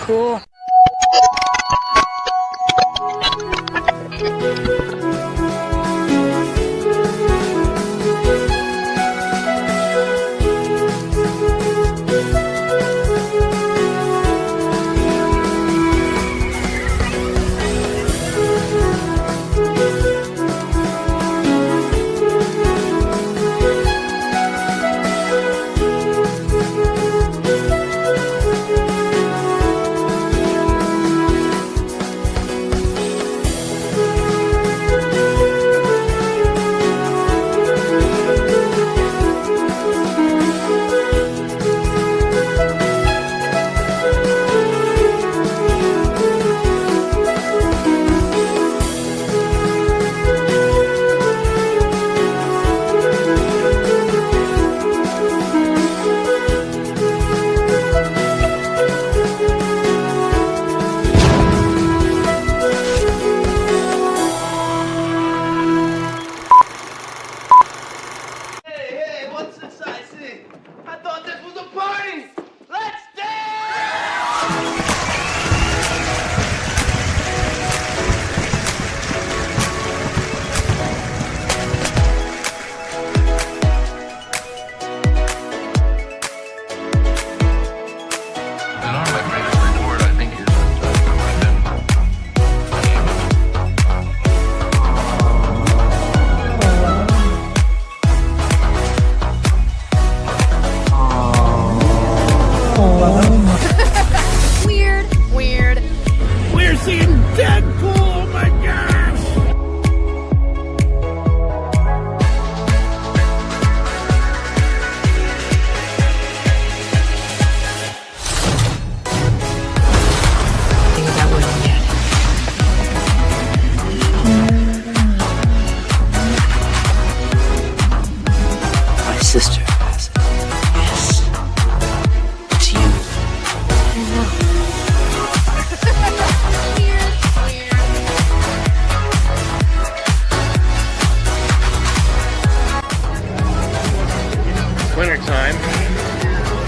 Cool. Weird. We're seeing Deadpool! Oh my gosh! Think about what you get. My sister has it. Yes. It's you. Wintertime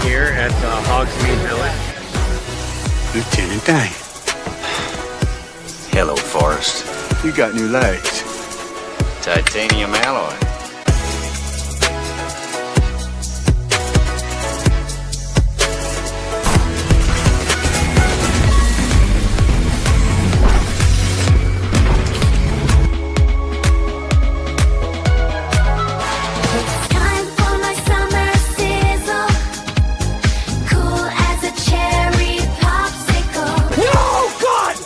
here at Hogsmeade Village. Lieutenant Dan. Hello, Forrest. You got new legs. Titanium alloy. Time for my summer sizzle. Cool as a cherry popsicle. No, God!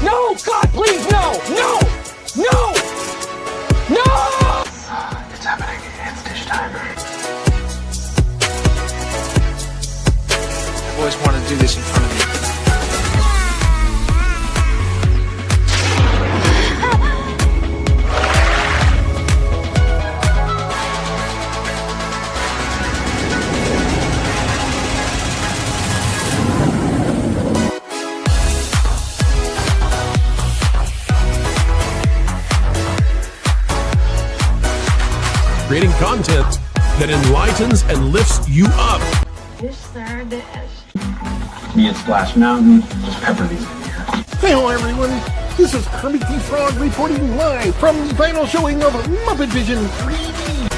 No, God, please, no! No! No! No! It's happening. It's dish time. I've always wanted to do this in front of you. Creating content that enlightens and lifts you up. Dish, sir, dish. Me at Splash Mountain. Just pepper these in here. Hello, everyone. This is Kermit the Frog reporting live from the final showing of Muppet Vision 3D.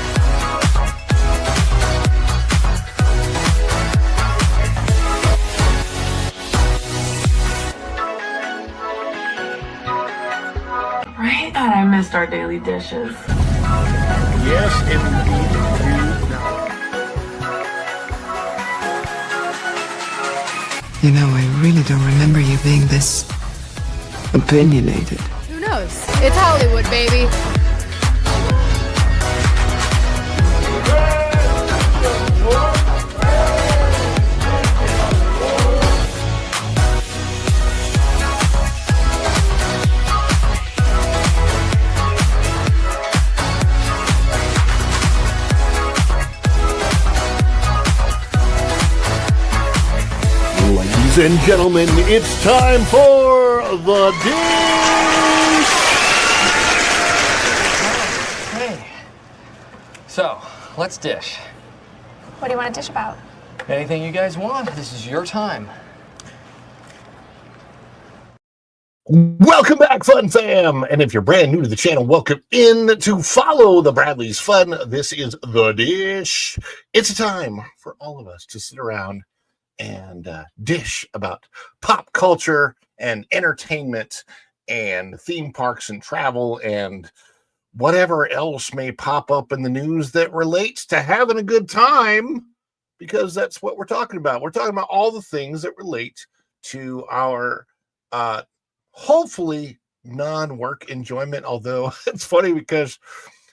Right? God, I missed our daily dishes. Yes, indeed. You know, I really don't remember you being this opinionated. Who knows? It's Hollywood, baby. Ladies and gentlemen, it's time for the dish! Hey. So, let's dish. What do you want to dish about? Anything you guys want. This is your time. Welcome back, Fun Fam! And if you're brand new to the channel, welcome in to follow the Bradley's Fun. This is The Dish. It's a time for all of us to sit around and dish about pop culture and entertainment and theme parks and travel and whatever else may pop up in the news that relates to having a good time, because that's what we're talking about. We're talking about all the things that relate to our hopefully non-work enjoyment, although it's funny because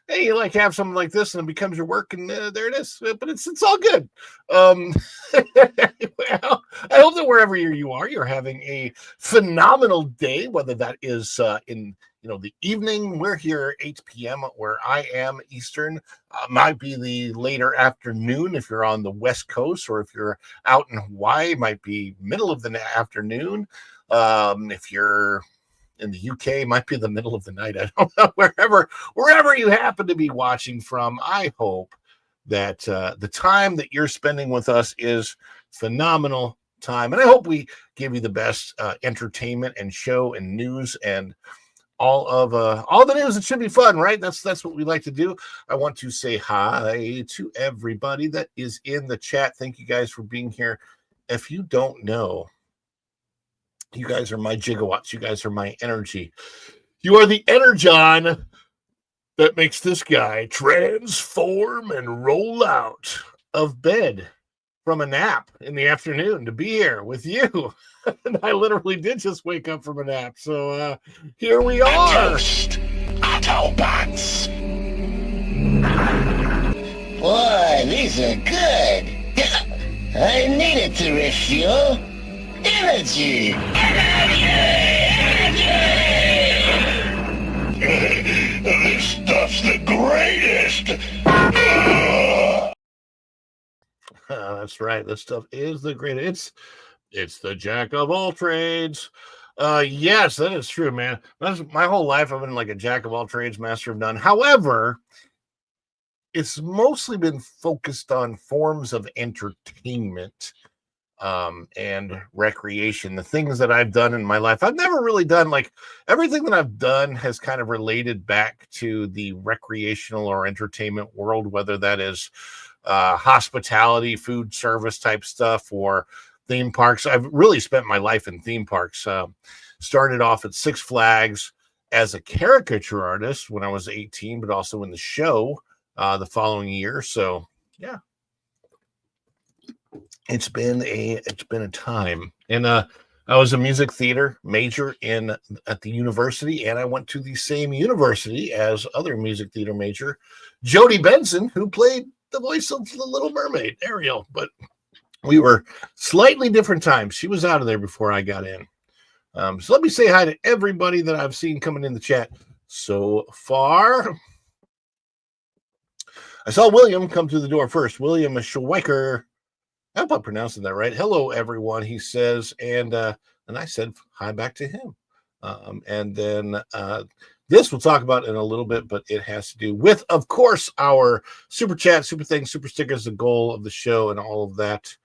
hey, you like have something like this and it becomes your work, and there it is. But it's all good. Well, I hope that wherever you are, you're having a phenomenal day, whether that is in the evening. We're here 8 p.m. where I am Eastern. Might be the later afternoon if you're on the West Coast, or if you're out in Hawaii, might be middle of the afternoon. If you're in the UK, might be the middle of the night. I don't know. Wherever you happen to be watching from, I hope that the time that you're spending with us is phenomenal time, and I hope we give you the best entertainment and show and news and all the news. It should be fun, right? That's what we like to do. I want to say hi to everybody that is in the chat. Thank you guys for being here. If you don't know, you guys are my gigawatts. You guys are my energy. You are the energon that makes this guy transform and roll out of bed from a nap in the afternoon to be here with you. And I literally did just wake up from a nap. So here we are. Autobots. Boy, these are good. I needed to refuel. Energy! This stuff's the greatest! That's right. This stuff is the greatest. It's the jack of all trades. Yes, that is true, man. That's my whole life. I've been like a jack of all trades, master of none. However, it's mostly been focused on forms of entertainment and recreation. The things that I've done in my life, I've never really done, like, everything that I've done has kind of related back to the recreational or entertainment world, whether that is hospitality, food service type stuff, or theme parks. I've really spent my life in theme parks. Started off at Six Flags as a caricature artist when I was 18, but also in the show the following year. So yeah, it's been a time. And I was a music theater major at the university, and I went to the same university as other music theater major Jodie Benson, who played the voice of the Little Mermaid, Ariel. But we were slightly different times. She was out of there before I got in. So let me say hi to everybody that I've seen coming in the chat so far. I saw William come through the door first. William Schweiker. I hope I'm pronouncing that right. Hello, everyone, he says. And I said hi back to him. And then this we'll talk about in a little bit, but it has to do with, of course, our super chat, super things, super stickers, the goal of the show and all of that.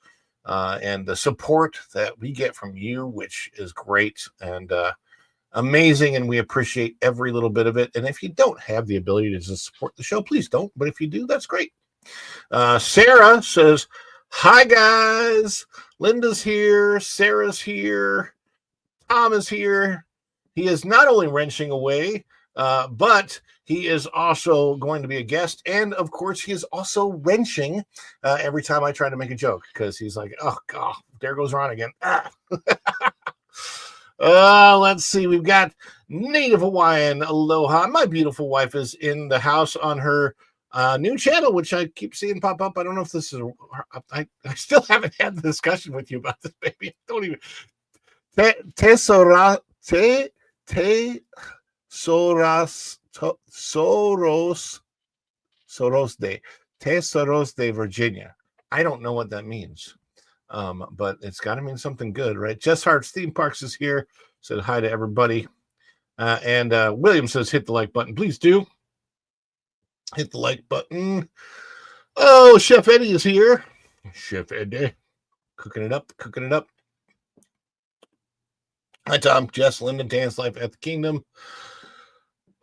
And the support that we get from you, which is great and amazing. And we appreciate every little bit of it. And if you don't have the ability to support the show, please don't. But if you do, that's great. Sarah says, hi, guys. Linda's here. Sarah's here. Tom is here. He is not only wrenching away, but he is also going to be a guest. And, of course, he is also wrenching every time I try to make a joke, because he's like, oh, God, there goes Ron again. Let's see. We've got Native Hawaiian Aloha. My beautiful wife is in the house on her new channel, which I keep seeing pop up. I don't know if this is I still haven't had the discussion with you about this, baby. I don't even Tesoros de Virginia. I don't know what that means, but it's got to mean something good, right? Jess Hart's Theme Parks is here. Said hi to everybody. And William says, hit the like button. Please do. Hit the like button. Oh, Chef Eddie is here. Chef Eddie. Cooking it up, cooking it up. Hi, Tom, Jess, Lyndon, Dance Life at the Kingdom.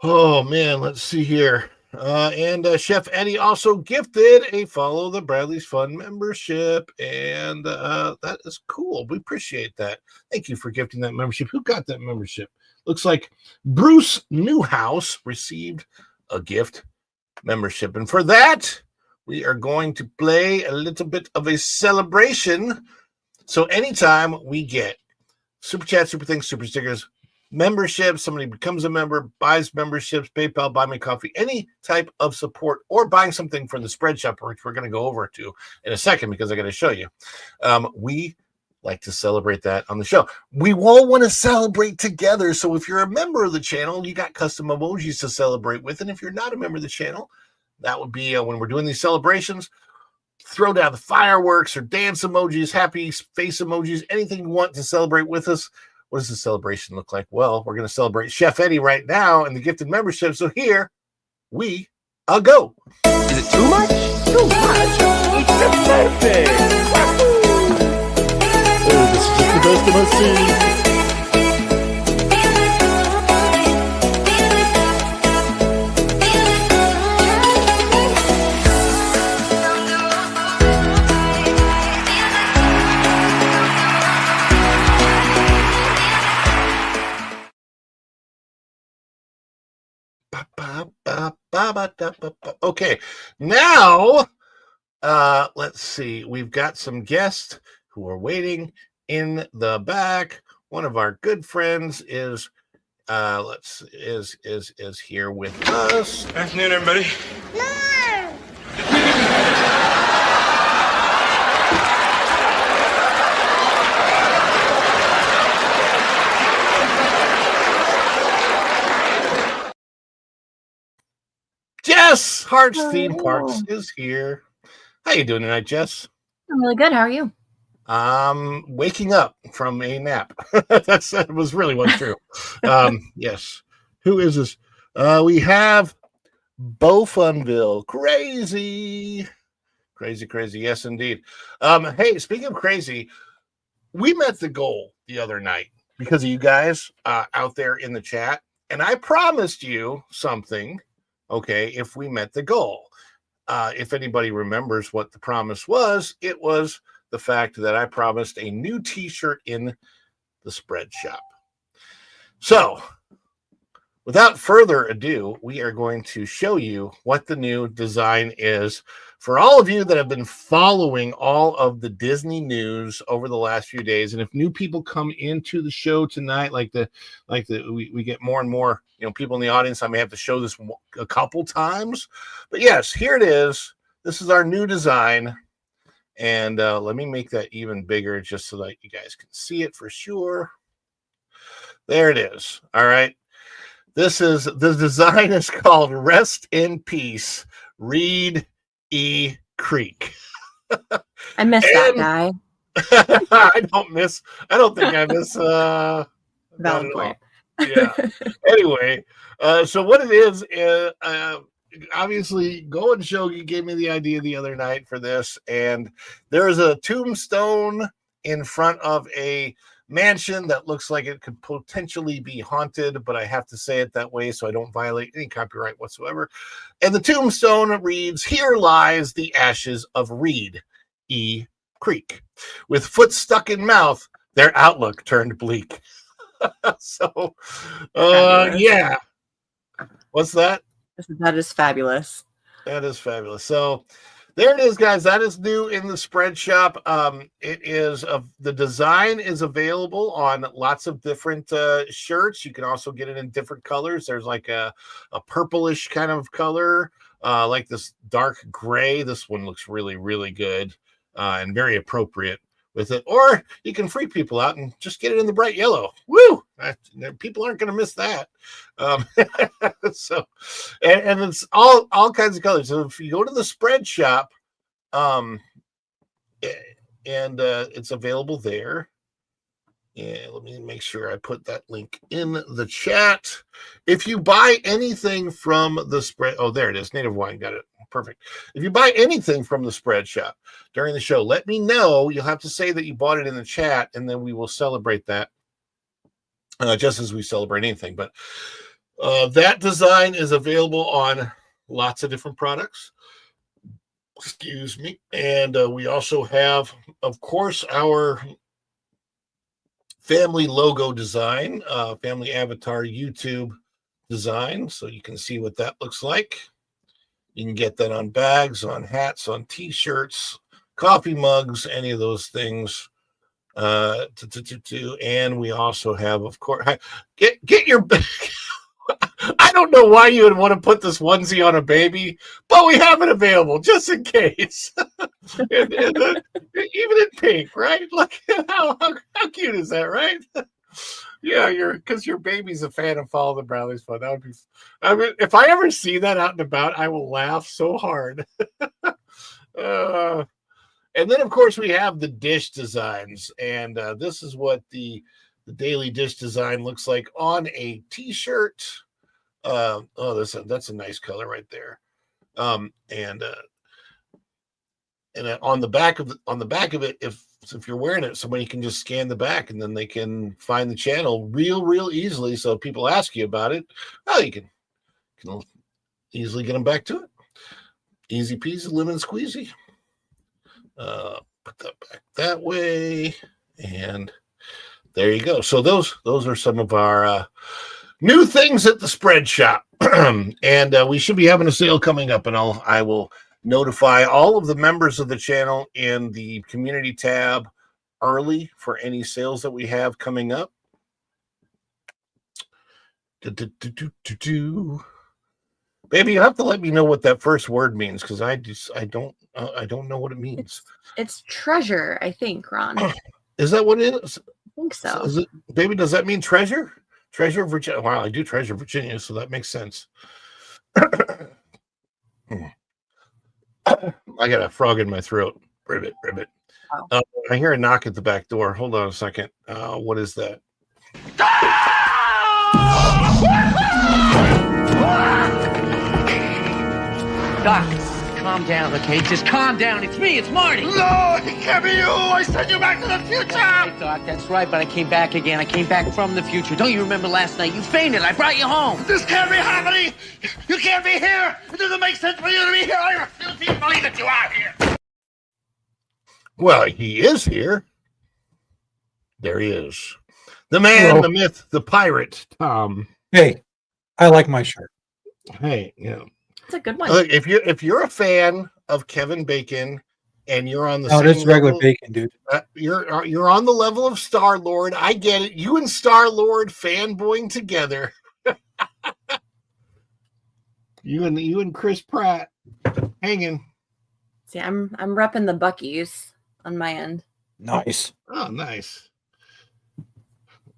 Oh, man, let's see here. And Chef Eddie also gifted a Follow the Bradley's Fun membership, and that is cool. We appreciate that. Thank you for gifting that membership. Who got that membership? Looks like Bruce Newhouse received a gift membership, and for that, we are going to play a little bit of a celebration. So anytime we get Super Chat, Super Things, Super Stickers, memberships, somebody becomes a member, buys memberships, PayPal, Buy Me Coffee, any type of support, or buying something from the spread shop, which we're going to go over to in a second because I got to show you. We like to celebrate that on the show. We all want to celebrate together. So if you're a member of the channel, you got custom emojis to celebrate with. And if you're not a member of the channel, that would be when we're doing these celebrations, throw down the fireworks or dance emojis, happy face emojis, anything you want to celebrate with us. What does the celebration look like? Well, we're going to celebrate Chef Eddie right now and the gifted membership. So here we go. Is it too much? Too much? It's the birthday! Oh, this is just the best of my scene. Okay, now let's see. We've got some guests who are waiting in the back. One of our good friends is here with us. Afternoon, everybody. Jess Hart's Theme Parks is here. How you doing tonight, Jess? I'm really good. How are you? Waking up from a nap. That was really what's true. Yes. Who is this? We have Bo Funville. Crazy. Yes, indeed. Hey, speaking of crazy, we met the goal the other night because of you guys out there in the chat, and I promised you something. Okay, if we met the goal. If anybody remembers what the promise was, it was the fact that I promised a new t-shirt in the spread shop. So, without further ado, we are going to show you what the new design is. For all of you that have been following all of the Disney news over the last few days, and if new people come into the show tonight, we get more and more, people in the audience, I may have to show this a couple times. But yes, here it is. This is our new design. And let me make that even bigger just so that you guys can see it for sure. There it is. All right. The design is called Rest in Peace, Reed E. Creek. I miss that guy. I don't think I miss Valid point. Yeah. Anyway, so what it is, obviously, Go and Shogi gave me the idea the other night for this, and there is a tombstone in front of a mansion that looks like it could potentially be haunted, but I have to say it that way so I don't violate any copyright whatsoever. And the tombstone reads, "Here lies the ashes of Reed E. Creek. With foot stuck in mouth, their outlook turned bleak." So, yeah. What's that? That is fabulous. That is fabulous. So there it is, guys. That is new in the spread shop. It is the design is available on lots of different shirts. You can also get it in different colors. There's like a purplish kind of color, like this dark gray. This one looks really, really good and very appropriate with it. Or you can freak people out and just get it in the bright yellow. Woo! People aren't going to miss that. So, and it's all kinds of colors. So if you go to the spread shop, and it's available there. Yeah, let me make sure I put that link in the chat. If you buy anything from the spread, there it is. Native Wine, got it. Perfect. If you buy anything from the spread shop during the show, let me know. You'll have to say that you bought it in the chat, and then we will celebrate that just as we celebrate anything. But that design is available on lots of different products. Excuse me. And we also have, of course, our family logo design, family avatar YouTube design. So you can see what that looks like. You can get that on bags, on hats, on t-shirts, coffee mugs, any of those things. And we also have, of course, get your I don't know why you would want to put this onesie on a baby, but we have it available just in case. Even in pink, right? Look at how cute is that, right? Yeah, because your baby's a fan of Follow the Bradley's Fun. That would be. I mean, if I ever see that out and about, I will laugh so hard. And then, of course, we have the dish designs, and this is what the daily dish design looks like on a T-shirt. That's a nice color right there. And on the back of it, if you're wearing it, somebody can just scan the back, and then they can find the channel real easily. So if people ask you about it, you can easily get them back to it. Easy peasy, lemon squeezy. Put that back that way, and there you go. So those are some of our new things at the spread shop. And we should be having a sale coming up, and I will notify all of the members of the channel in the community tab early for any sales that we have coming up. Baby, you have to let me know what that first word means, because I don't know what it means. It's treasure, I think, Ron. Is that what it is? I think so. Baby, does that mean treasure? Treasure Virginia. Wow, I do treasure Virginia, so that makes sense. I got a frog in my throat. Ribbit. Oh. I hear a knock at the back door. Hold on a second. What is that? Doc, calm down, okay? Just calm down. It's me. It's Marty. No, it can't be you. I sent you back to the future. Hey, Doc, that's right, but I came back again. I came back from the future. Don't you remember last night? You fainted. I brought you home. This can't be happening. You can't be here. It doesn't make sense for you to be here. I refuse to believe that you are here. Well, he is here. There he is. The man, Hello. the myth, the pirate, Tom. Hey, I like my shirt. Hey, yeah. It's a good one. Look, if you're a fan of Kevin Bacon and you're on the No, same this is regular level, bacon, dude. you're on the level of Star-Lord. I get it. You and Star-Lord fanboying together. you and Chris Pratt hanging. See, I'm repping the Buckies on my end. Nice. Oh, nice.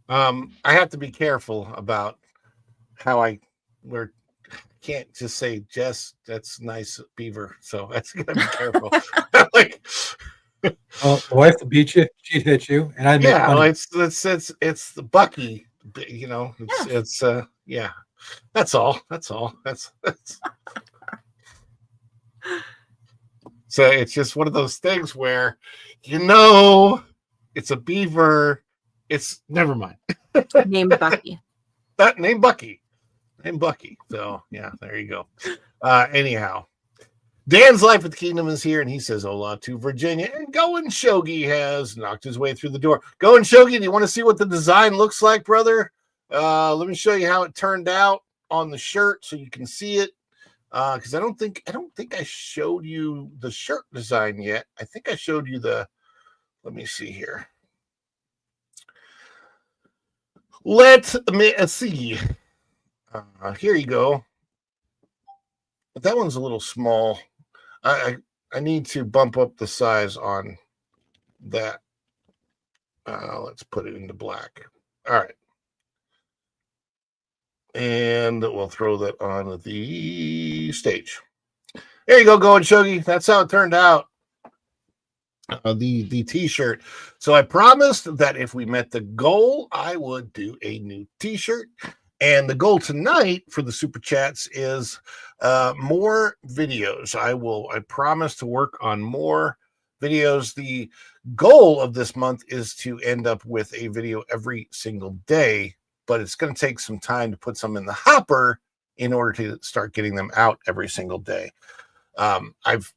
I have to be careful about how can't just say, Jess, that's nice, Beaver. So that's gotta be careful. Like, Well, the wife will beat you. She'd hit you, and I'd make yeah, fun well, of you. it's the Bucky. You know, it's yeah. That's all. That's so it's just one of those things where it's a beaver. It's never mind. Named Bucky. Name Bucky. So yeah, there you go. Anyhow, Dan's Life at the Kingdom is here, and he says hola to Virginia. And Going Shogi has knocked his way through the door. Going Shogi, do you want to see what the design looks like, brother? Let me show you how it turned out on the shirt so you can see it. Because I don't think I showed you the shirt design yet. I think I showed you let me see here. Let me see. Here you go. That one's a little small. I need to bump up the size on that. Let's put it into black. All right. And we'll throw that on the stage. There you go, Going Shogi. That's how it turned out. The t-shirt. So I promised that if we met the goal, I would do a new t-shirt. And the goal tonight for the super chats is more videos. I promise to work on more videos. The goal of this month is to end up with a video every single day but it's going to take some time to put some in the hopper in order to start getting them out every single day. I've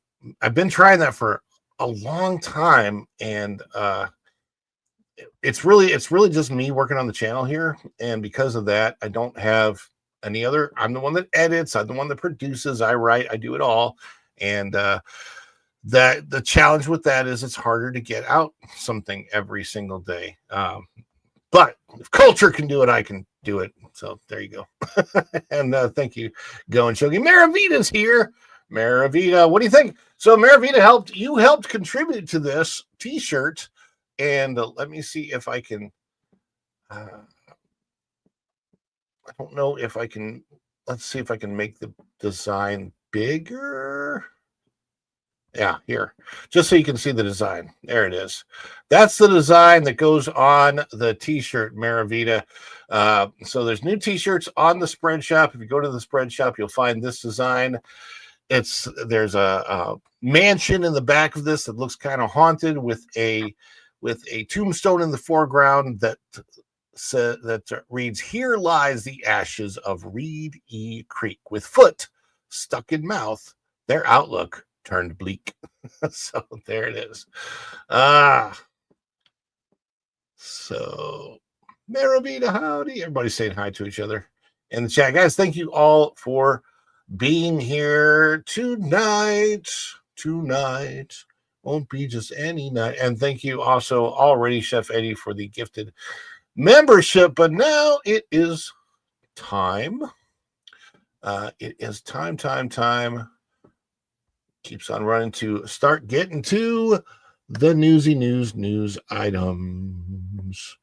been trying that for a long time, and it's really just me working on the channel here, and because of that, I don't have any other. I'm the one that edits, I'm the one that produces, I write, I do it all, and that the challenge with that is it's harder to get out something every single day. But if culture can do it, I can do it. So there you go. And thank you, Go and Shogi. Maravita's here. Maravita, what do you think? So Maravita helped contribute to this t-shirt, and let me see if I can. I don't know if I can. Let's see if I can make the design bigger. Yeah, here, just so you can see the design. There it is. That's the design that goes on the t-shirt, Maravita. So there's new t-shirts on the spread shop. If you go to the spread shop, you'll find this design. There's a mansion in the back of this that looks kind of haunted with a tombstone in the foreground that reads, "Here lies the ashes of Reed E. Creek, with foot stuck in mouth, their outlook turned bleak." So there it is. So Maravita, howdy. Everybody's saying hi to each other in the chat. Guys, thank you all for being here tonight. Won't be just any night. And thank you also already, Chef Eddie, for the gifted membership. But now it is time. It is time. Keeps on running to start getting to the newsy news items.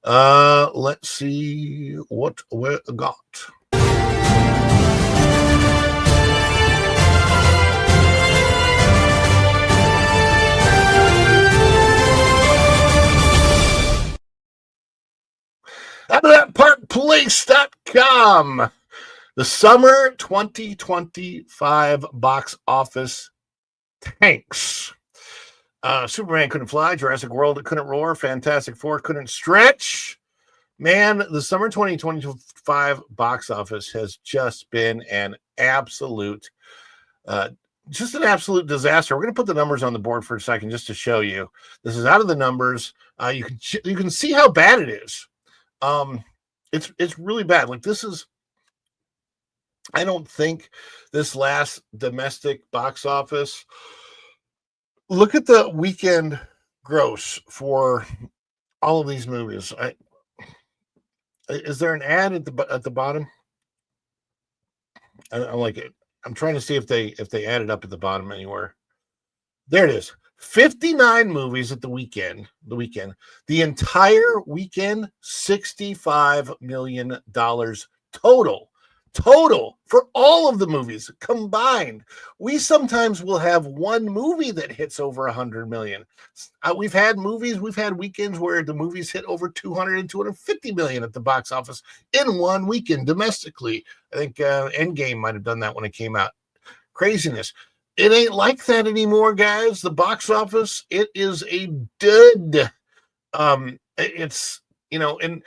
Let's see what we got. Out of that parkplace.com. The summer 2025 box office tanks. Superman couldn't fly. Jurassic World couldn't roar. Fantastic Four couldn't stretch. Man, the summer 2025 box office has just been an absolute disaster. We're going to put the numbers on the board for a second just to show you. This is out of the numbers. You can see how bad it is. It's really bad. Like, this is, I don't think this last domestic box office. Look at the weekend gross for all of these movies. Is there an ad at the bottom? I like it. I'm trying to see if they add it up at the bottom anywhere. There it is. 59 movies at the weekend. The entire weekend, $65 million total for all of the movies combined. We sometimes will have one movie that hits over 100 million. We've had weekends where the movies hit over 200 and 250 million at the box office in one weekend domestically. I think Endgame might have done that when it came out. Craziness. It ain't like that anymore, guys. The box office, it is a dud. It's, and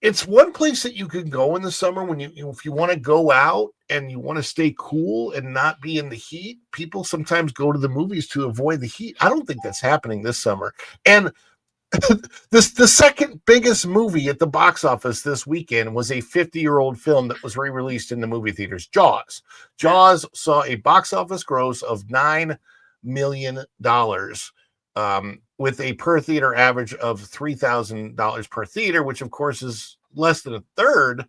it's one place that you can go in the summer when if you want to go out and you want to stay cool and not be in the heat. People sometimes go to the movies to avoid the heat. I don't think that's happening this summer. And the second biggest movie at the box office this weekend was a 50-year-old film that was re-released in the movie theaters, Jaws. Jaws saw a box office gross of $9 million, with a per theater average of $3,000 per theater, which of course is less than a third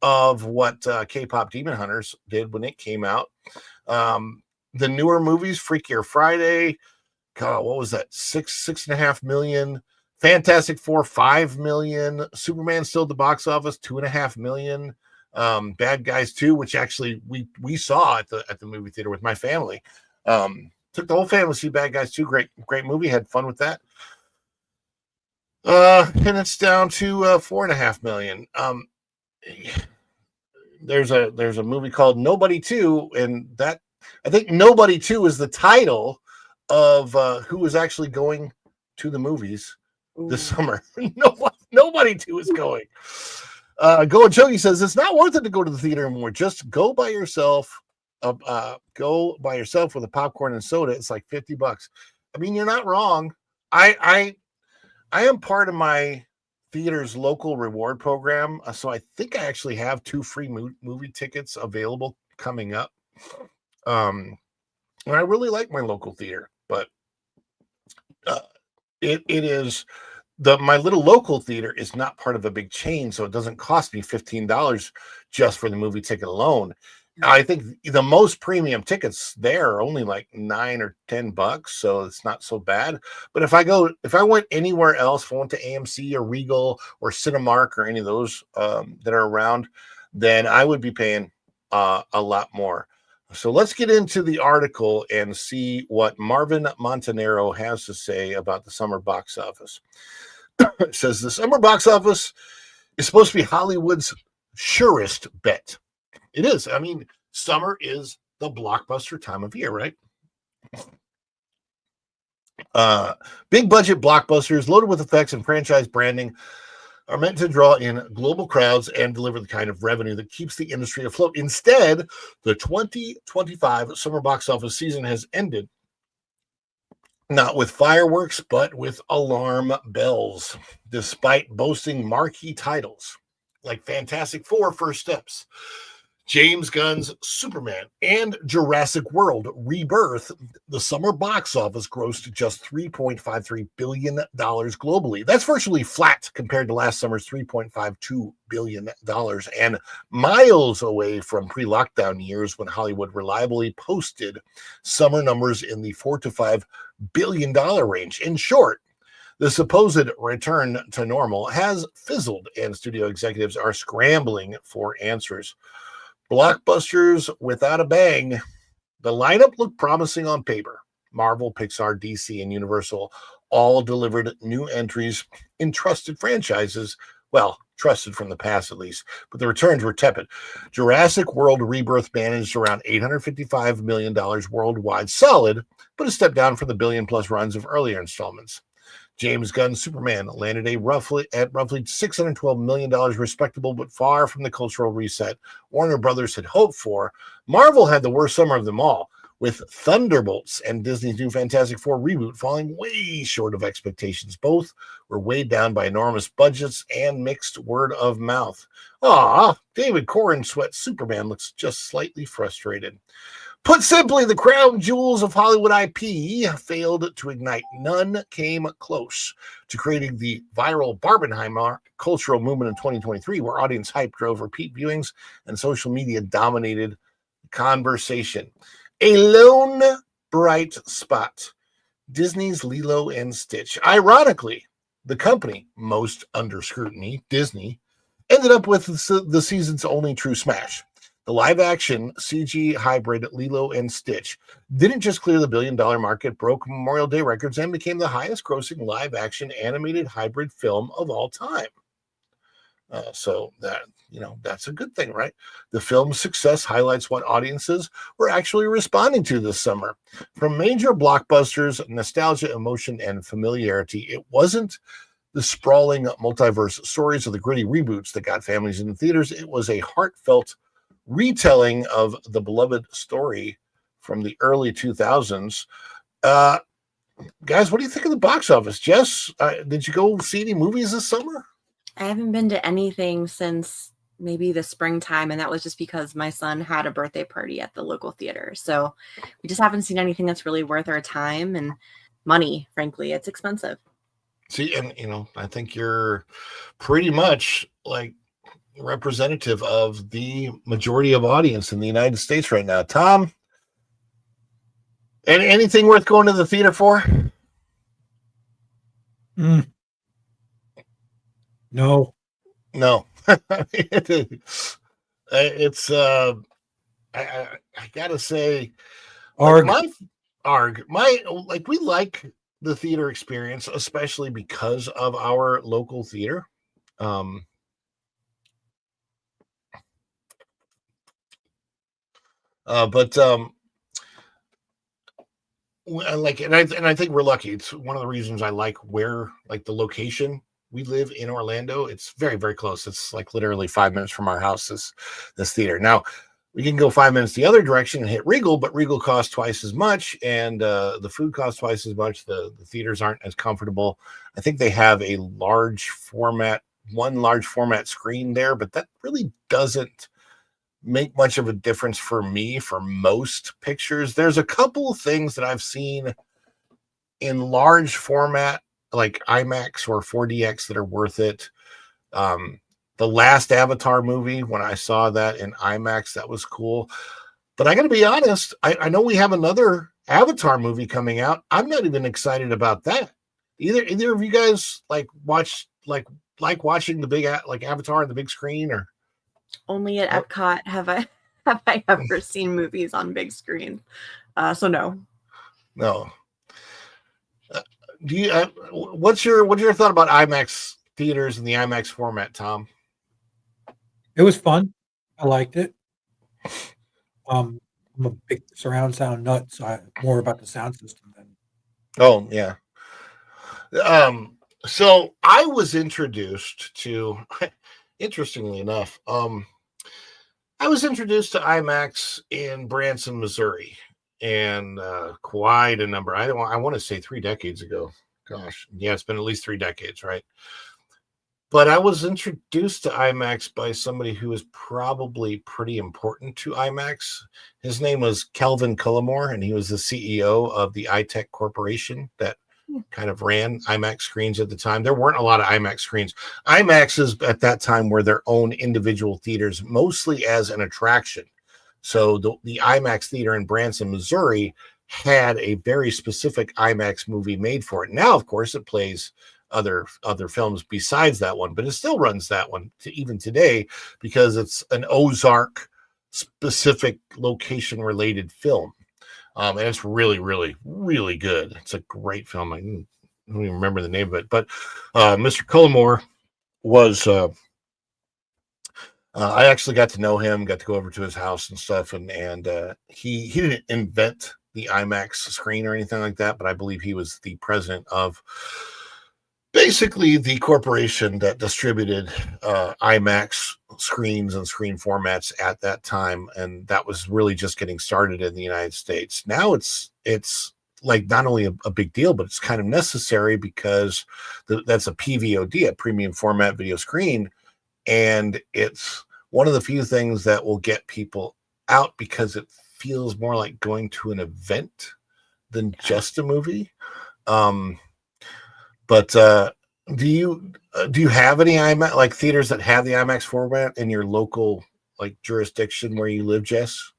of what K-pop Demon Hunters did when it came out. The newer movies, Freakier Friday, God, what was that? $6.5 million. Fantastic Four, $5 million. Superman still at the box office, $2.5 million. Bad Guys 2, which actually we saw at the movie theater with my family. Took the whole family to see Bad Guys 2. Great movie. Had fun with that. And it's down to $4.5 million. There's a movie called Nobody 2, and that, I think Nobody 2 is the title of who is actually going to the movies this summer. Nobody 2 is going. Go and Chogi says it's not worth it to go to the theater anymore. Just go by yourself. Go by yourself with a popcorn and soda. It's like $50. I mean, you're not wrong. I am part of my theater's local reward program, so I think I actually have 2 free movie tickets available coming up. And I really like my local theater, but it is my little local theater is not part of a big chain, so it doesn't cost me $15 just for the movie ticket alone. I think the most premium tickets there are only like $9 or $10, so it's not so bad. But if I went anywhere else, if I went to AMC or Regal or Cinemark or any of those that are around, then I would be paying a lot more. So let's get into the article and see what Marvin Montanaro has to say about the summer box office. It says the summer box office is supposed to be Hollywood's surest bet. It is. I mean, summer is the blockbuster time of year, right? Big budget blockbusters loaded with effects and franchise branding are meant to draw in global crowds and deliver the kind of revenue that keeps the industry afloat. Instead, the 2025 summer box office season has ended not with fireworks, but with alarm bells, despite boasting marquee titles like Fantastic Four: First Steps, James Gunn's Superman, and Jurassic World: Rebirth. The summer box office grossed just $3.53 billion globally. That's virtually flat compared to last summer's $3.52 billion and miles away from pre-lockdown years when Hollywood reliably posted summer numbers in the $4 to $5 billion range. In short, the supposed return to normal has fizzled, and studio executives are scrambling for answers. Blockbusters without a bang. The lineup looked promising on paper. Marvel, Pixar, DC, and Universal all delivered new entries in trusted franchises. Well, trusted from the past at least, but the returns were tepid. Jurassic World: Rebirth managed around $855 million worldwide, solid, but a step down from the billion-plus runs of earlier installments. James Gunn's Superman landed at roughly $612 million, respectable, but far from the cultural reset Warner Brothers had hoped for. Marvel had the worst summer of them all, with Thunderbolts and Disney's new Fantastic Four reboot falling way short of expectations. Both were weighed down by enormous budgets and mixed word of mouth. David Corn Sweat's Superman looks just slightly frustrated. Put simply, the crown jewels of Hollywood IP failed to ignite. None came close to creating the viral Barbenheimer cultural movement in 2023, where audience hype drove repeat viewings and social media dominated conversation. A lone bright spot, Disney's Lilo and Stitch. Ironically, the company most under scrutiny, Disney, ended up with the season's only true smash. The live-action CG hybrid Lilo and Stitch didn't just clear the billion-dollar market, broke Memorial Day records, and became the highest-grossing live-action animated hybrid film of all time. So that's a good thing, right? The film's success highlights what audiences were actually responding to this summer. From major blockbusters, nostalgia, emotion, and familiarity, it wasn't the sprawling multiverse stories of the gritty reboots that got families in the theaters. It was a heartfelt retelling of the beloved story from the early 2000s. Guys, what do you think of the box office? Jess, did you go see any movies this summer? I haven't been to anything since maybe the springtime, and that was just because my son had a birthday party at the local theater. So we just haven't seen anything that's really worth our time and money. Frankly, it's expensive. See, and I think you're pretty much like representative of the majority of audience in the United States right now. Tom, anything worth going to the theater for? No. It's I gotta say, Arg. We like the theater experience, especially because of our local theater. I think we're lucky. It's one of the reasons I like the location we live in Orlando. It's very, very close. It's like literally 5 minutes from our house, this theater. Now, we can go 5 minutes the other direction and hit Regal, but Regal costs twice as much, and the food costs twice as much. The theaters aren't as comfortable. I think they have a one large format screen there, but that really doesn't make much of a difference for me for most pictures. There's a couple of things that I've seen in large format, like IMAX or 4DX, that are worth it. The last Avatar movie, when I saw that in IMAX, that was cool. But I got to be honest, I know we have another Avatar movie coming out. I'm not even excited about that. Either of you guys like watching the big Avatar on the big screen, or Only at Epcot have I ever seen movies on big screen. So no. No. Do you? What's your thought about IMAX theaters and the IMAX format, Tom? It was fun. I liked it. I'm a big surround sound nut, so I'm more about the sound system than. Oh yeah. So I was introduced to, interestingly enough, I was introduced to IMAX in Branson, Missouri, and quite a number. I want to say 3 decades ago. Gosh, yeah, it's been at least 3 decades, right? But I was introduced to IMAX by somebody who was probably pretty important to IMAX. His name was Kelvin Cullimore, and he was the CEO of the iTech Corporation that kind of ran IMAX screens at the time. There weren't a lot of IMAX screens. IMAXs at that time were their own individual theaters, mostly as an attraction. So the IMAX theater in Branson, Missouri, had a very specific IMAX movie made for it. Now, of course, it plays other films besides that one, but it still runs that one even today because it's an Ozark specific location related film. And it's really, really, really good. It's a great film. I don't even remember the name of it, but Mr. Cullimore was, I actually got to know him, got to go over to his house and stuff. And he didn't invent the IMAX screen or anything like that, but I believe he was the president of basically the corporation that distributed IMAX screens and screen formats at that time, and that was really just getting started in the United States. Now it's like not only a big deal, but it's kind of necessary because that's a PVOD, a premium format video screen, and it's one of the few things that will get people out because it feels more like going to an event than just a movie. But do you have any IMAX like theaters that have the IMAX format in your local like jurisdiction where you live, Jess?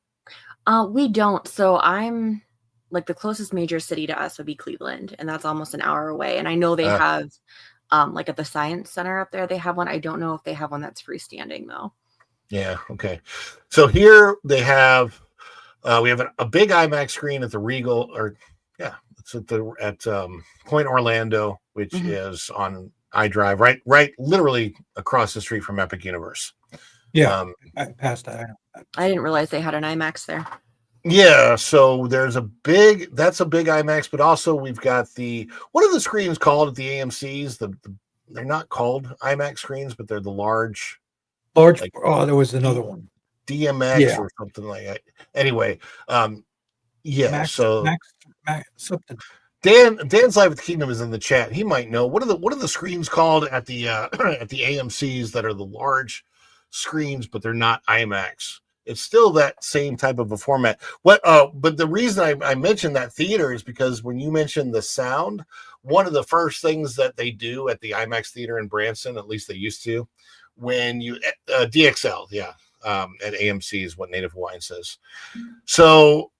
We don't. So I'm like the closest major city to us would be Cleveland, and that's almost an hour away. And I know they have like at the Science Center up there, they have one. I don't know if they have one that's freestanding though. Yeah. Okay. So here they have we have a big IMAX screen at the Regal, or yeah, it's at Point Orlando, which is on iDrive, right, literally across the street from Epic Universe. Yeah, I passed that. I didn't realize they had an IMAX there. Yeah, so that's a big IMAX, but also we've got what are the screens called at the AMCs? They're not called IMAX screens, but they're the large. Like, there was another one. DMX or something like that. Anyway, Max, something. Dan's Live at the Kingdom is in the chat. He might know what are the screens called at the at the AMCs that are the large screens, but they're not IMAX. It's still that same type of a format. But the reason I mentioned that theater is because when you mentioned the sound, one of the first things that they do at the IMAX theater in Branson, at least they used to, when you DXL, at AMC is what Native Hawaiian says. So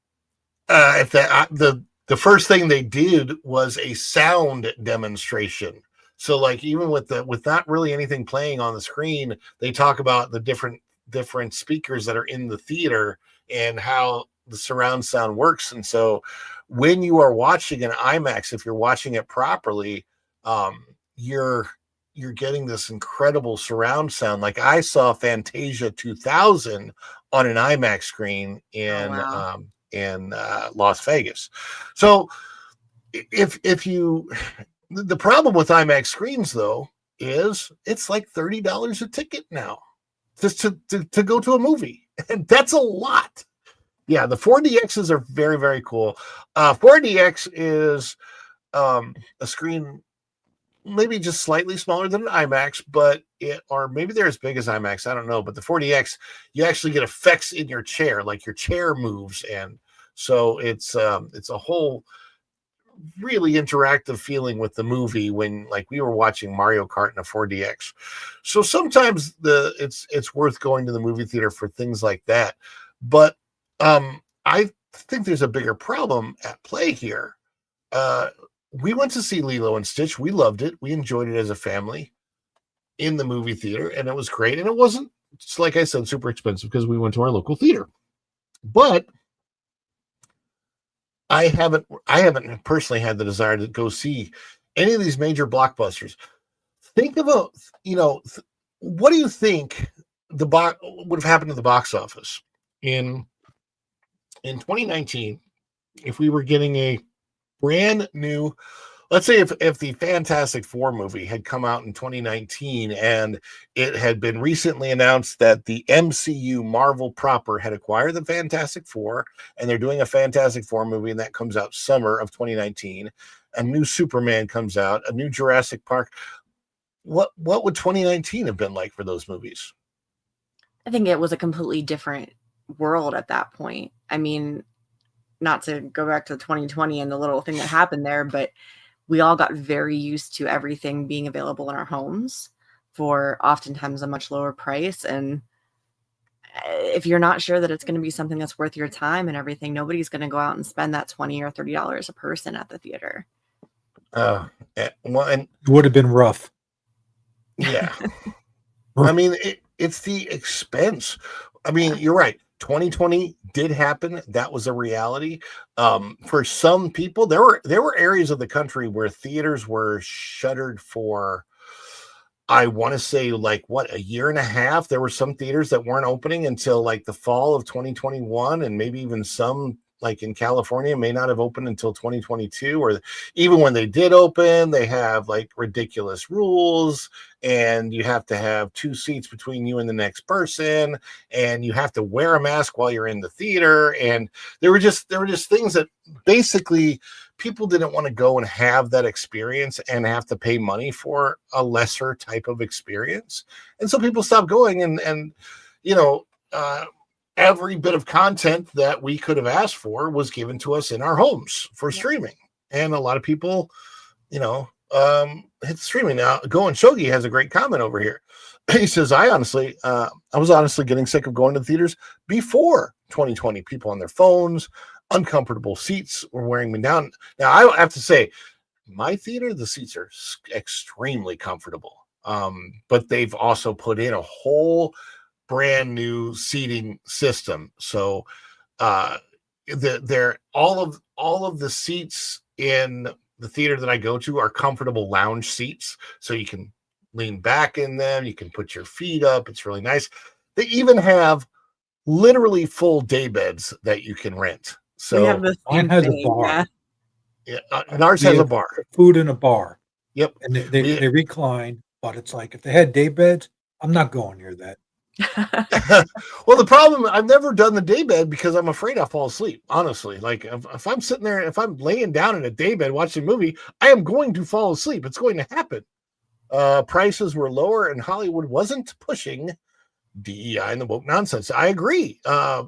if the first thing they did was a sound demonstration. So like even with not really anything playing on the screen, they talk about the different speakers that are in the theater and how the surround sound works. And so when you are watching an IMAX, if you're watching it properly, you're getting this incredible surround sound. Like I saw Fantasia 2000 on an IMAX screen in Las Vegas. So if you, the problem with IMAX screens though is it's like $30 a ticket now just to go to a movie. And that's a lot. Yeah, the 4DXs are very, very cool. 4DX is a screen maybe just slightly smaller than an IMAX, but or maybe they're as big as IMAX. I don't know. But the 4DX, you actually get effects in your chair, like your chair moves, and so it's a whole really interactive feeling with the movie when like we were watching Mario Kart in a 4DX. So sometimes it's worth going to the movie theater for things like that. But I think there's a bigger problem at play here. We went to see Lilo and Stitch. We loved it. We enjoyed it as a family in the movie theater, and it was great. And it wasn't, just like I said, super expensive because we went to our local theater. But I haven't personally had the desire to go see any of these major blockbusters. Think about, what do you think would have happened to the box office in 2019 if we were getting a brand new, let's say if the Fantastic Four movie had come out in 2019 and it had been recently announced that the MCU Marvel proper had acquired the Fantastic Four and they're doing a Fantastic Four movie and that comes out summer of 2019. A new Superman comes out, a new Jurassic Park. What would 2019 have been like for those movies? I think it was a completely different world at that point. I mean, not to go back to 2020 and the little thing that happened there, but we all got very used to everything being available in our homes for oftentimes a much lower price. And if you're not sure that it's going to be something that's worth your time and everything, nobody's going to go out and spend that $20 or $30 a person at the theater. Well, and it would have been rough. Yeah. I mean, it's the expense. I mean, you're right. 2020 did happen. That was a reality. For some people, there were areas of the country where theaters were shuttered for, I want to say, like a year and a half. There were some theaters that weren't opening until like the fall of 2021, and maybe even some like in California may not have opened until 2022, or even when they did open, they have like ridiculous rules and you have to have 2 seats between you and the next person and you have to wear a mask while you're in the theater. And there were just things that basically people didn't want to go and have that experience and have to pay money for a lesser type of experience. And so people stopped going and every bit of content that we could have asked for was given to us in our homes for streaming. And a lot of people, hit streaming. Now, Going Shogi has a great comment over here. He says, I was honestly getting sick of going to the theaters before 2020. People on their phones, uncomfortable seats were wearing me down. Now, I have to say, my theater, the seats are extremely comfortable. But they've also put in a whole brand new seating system. So they're all of the seats in the theater that I go to are comfortable lounge seats. So you can lean back in them. You can put your feet up. It's really nice. They even have literally full day beds that you can rent. So mine has a bar. Yeah, and ours has a bar. Food in a bar. Yep. And they recline, but it's like if they had day beds, I'm not going near that. Well, the problem, I've never done the day bed because I'm afraid I'll fall asleep. Honestly, like if I'm sitting there, if I'm laying down in a day bed watching a movie, I am going to fall asleep. It's going to happen. Prices were lower and Hollywood wasn't pushing DEI and the woke nonsense. I agree. A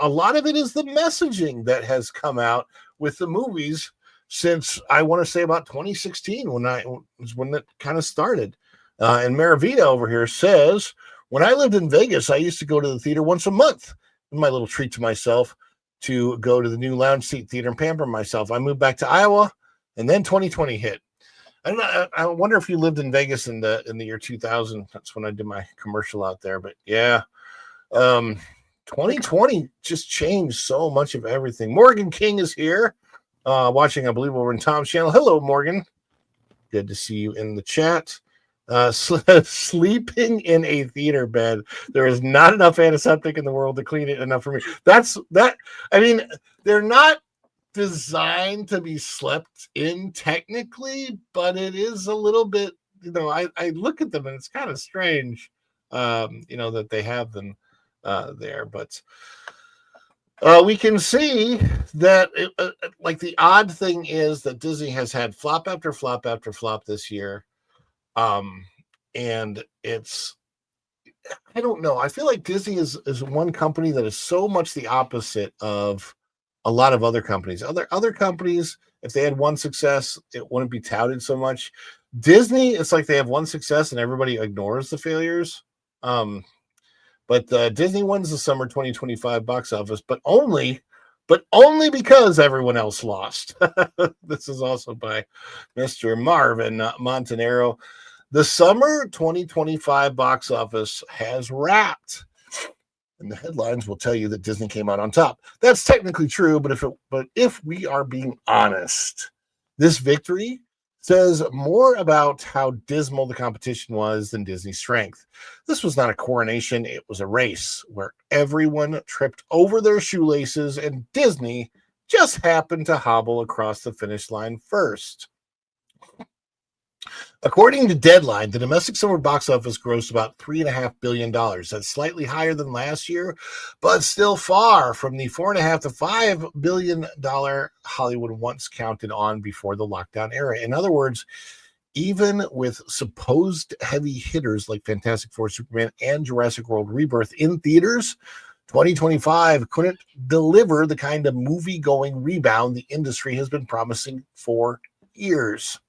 lot of it is the messaging that has come out with the movies since I want to say about 2016 when it kind of started. And Maravita over here says, when I lived in Vegas, I used to go to the theater once a month. My little treat to myself to go to the new lounge seat theater and pamper myself. I moved back to Iowa, and then 2020 hit. I wonder if you lived in Vegas in the year 2000. That's when I did my commercial out there. But yeah, 2020 just changed so much of everything. Morgan King is here, watching, I believe, over in Tom's channel. Hello, Morgan. Good to see you in the chat. Sleeping in a theater bed. There is not enough antiseptic in the world to clean it enough for me. I mean, they're not designed to be slept in technically, but it is a little bit I look at them and it's kind of strange, that they have them there. But we can see that, like, the odd thing is that Disney has had flop after flop after flop this year. And it's, I don't know. I feel like Disney is one company that is so much the opposite of a lot of other companies. Other companies, if they had one success, it wouldn't be touted so much. Disney, it's like they have one success and everybody ignores the failures. But Disney wins the summer 2025 box office, but only because everyone else lost. This is also by Mr. Marvin Montanaro. The summer 2025 box office has wrapped, and the headlines will tell you that Disney came out on top. That's technically true, but if we are being honest, this victory says more about how dismal the competition was than Disney's strength. This was not a coronation, it was a race where everyone tripped over their shoelaces and Disney just happened to hobble across the finish line first. According to Deadline, the domestic summer box office grossed about $3.5 billion. That's slightly higher than last year, but still far from the $4.5 to $5 billion Hollywood once counted on before the lockdown era. In other words, even with supposed heavy hitters like Fantastic Four, Superman, and Jurassic World Rebirth in theaters, 2025 couldn't deliver the kind of movie-going rebound the industry has been promising for years.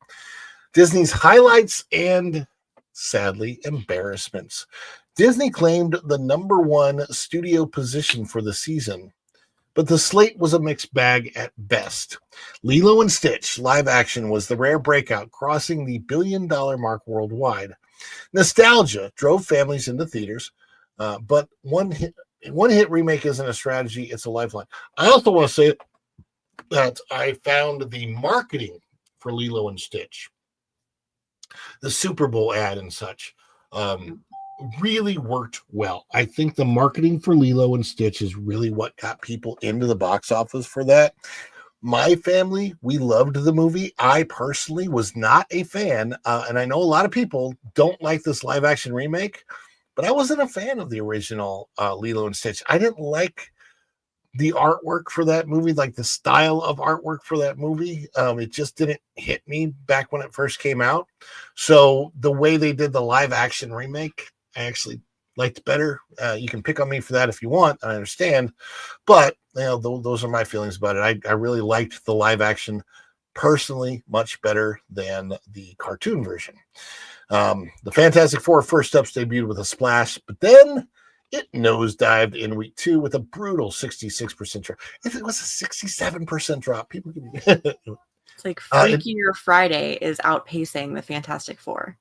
Disney's highlights and, sadly, embarrassments. Disney claimed the #1 studio position for the season, but the slate was a mixed bag at best. Lilo and Stitch live action was the rare breakout, crossing the $1 billion mark worldwide. Nostalgia drove families into theaters, but one hit remake isn't a strategy, it's a lifeline. I also want to say that I found the marketing for Lilo and Stitch, the Super Bowl ad and such, really worked well. I think the marketing for Lilo and Stitch is really what got people into the box office for that. My family, we loved the movie. I personally was not a fan, and I know a lot of people don't like this live action remake, but I wasn't a fan of the original Lilo and Stitch. I didn't like the artwork for that movie, like the style of artwork for that movie. It just didn't hit me back when it first came out. So the way they did the live action remake, I actually liked better. You can pick on me for that if you want, I understand. But those are my feelings about it. I really liked the live action personally much better than the cartoon version. The Fantastic Four first steps debuted with a splash, but then it nosedived in week 2 with a brutal 66% drop. If it was a 67% drop, people can. It's like Freakier Friday is outpacing the Fantastic Four.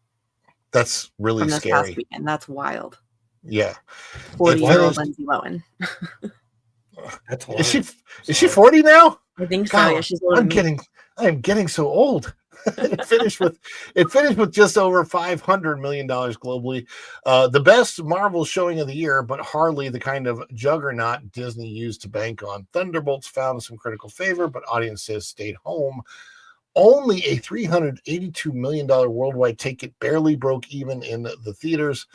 That's really from this scary. Past weekend. That's wild. Yeah, 40-year-old Lindsay Lohan. That's is she 40 now? I think so. God, Yeah, she's older than me. I am getting so old. It finished with just over $500 million globally. The best Marvel showing of the year, but hardly the kind of juggernaut Disney used to bank on. Thunderbolts found some critical favor, but audiences stayed home. Only a $382 million worldwide ticket barely broke even in the theaters.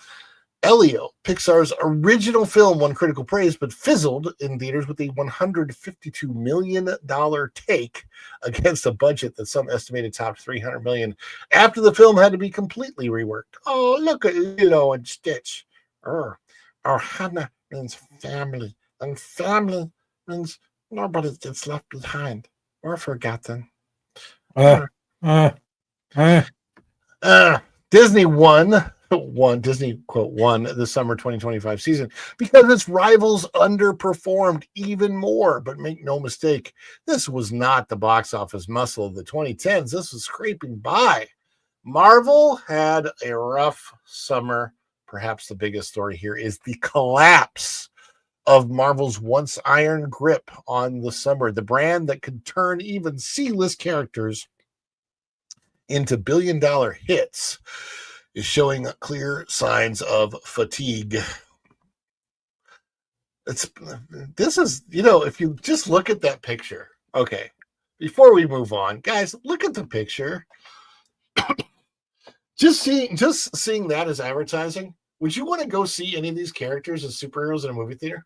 Elio, Pixar's original film, won critical praise, but fizzled in theaters with a $152 million take against a budget that some estimated topped $300 million after the film had to be completely reworked. Oh, look at Lilo and Stitch. Our Hannah means family, and family means nobody gets left behind or forgotten. Disney won Disney quote won the summer 2025 season because its rivals underperformed even more. But make no mistake, this was not the box office muscle of the 2010s. This was scraping by. Marvel had a rough summer. Perhaps the biggest story here is the collapse of Marvel's once iron grip on the summer, the brand that could turn even C-list characters into billion-dollar hits is showing clear signs of fatigue. This is, if you just look at that picture. Okay, before we move on, guys, look at the picture. Just seeing that as advertising. Would you want to go see any of these characters as superheroes in a movie theater?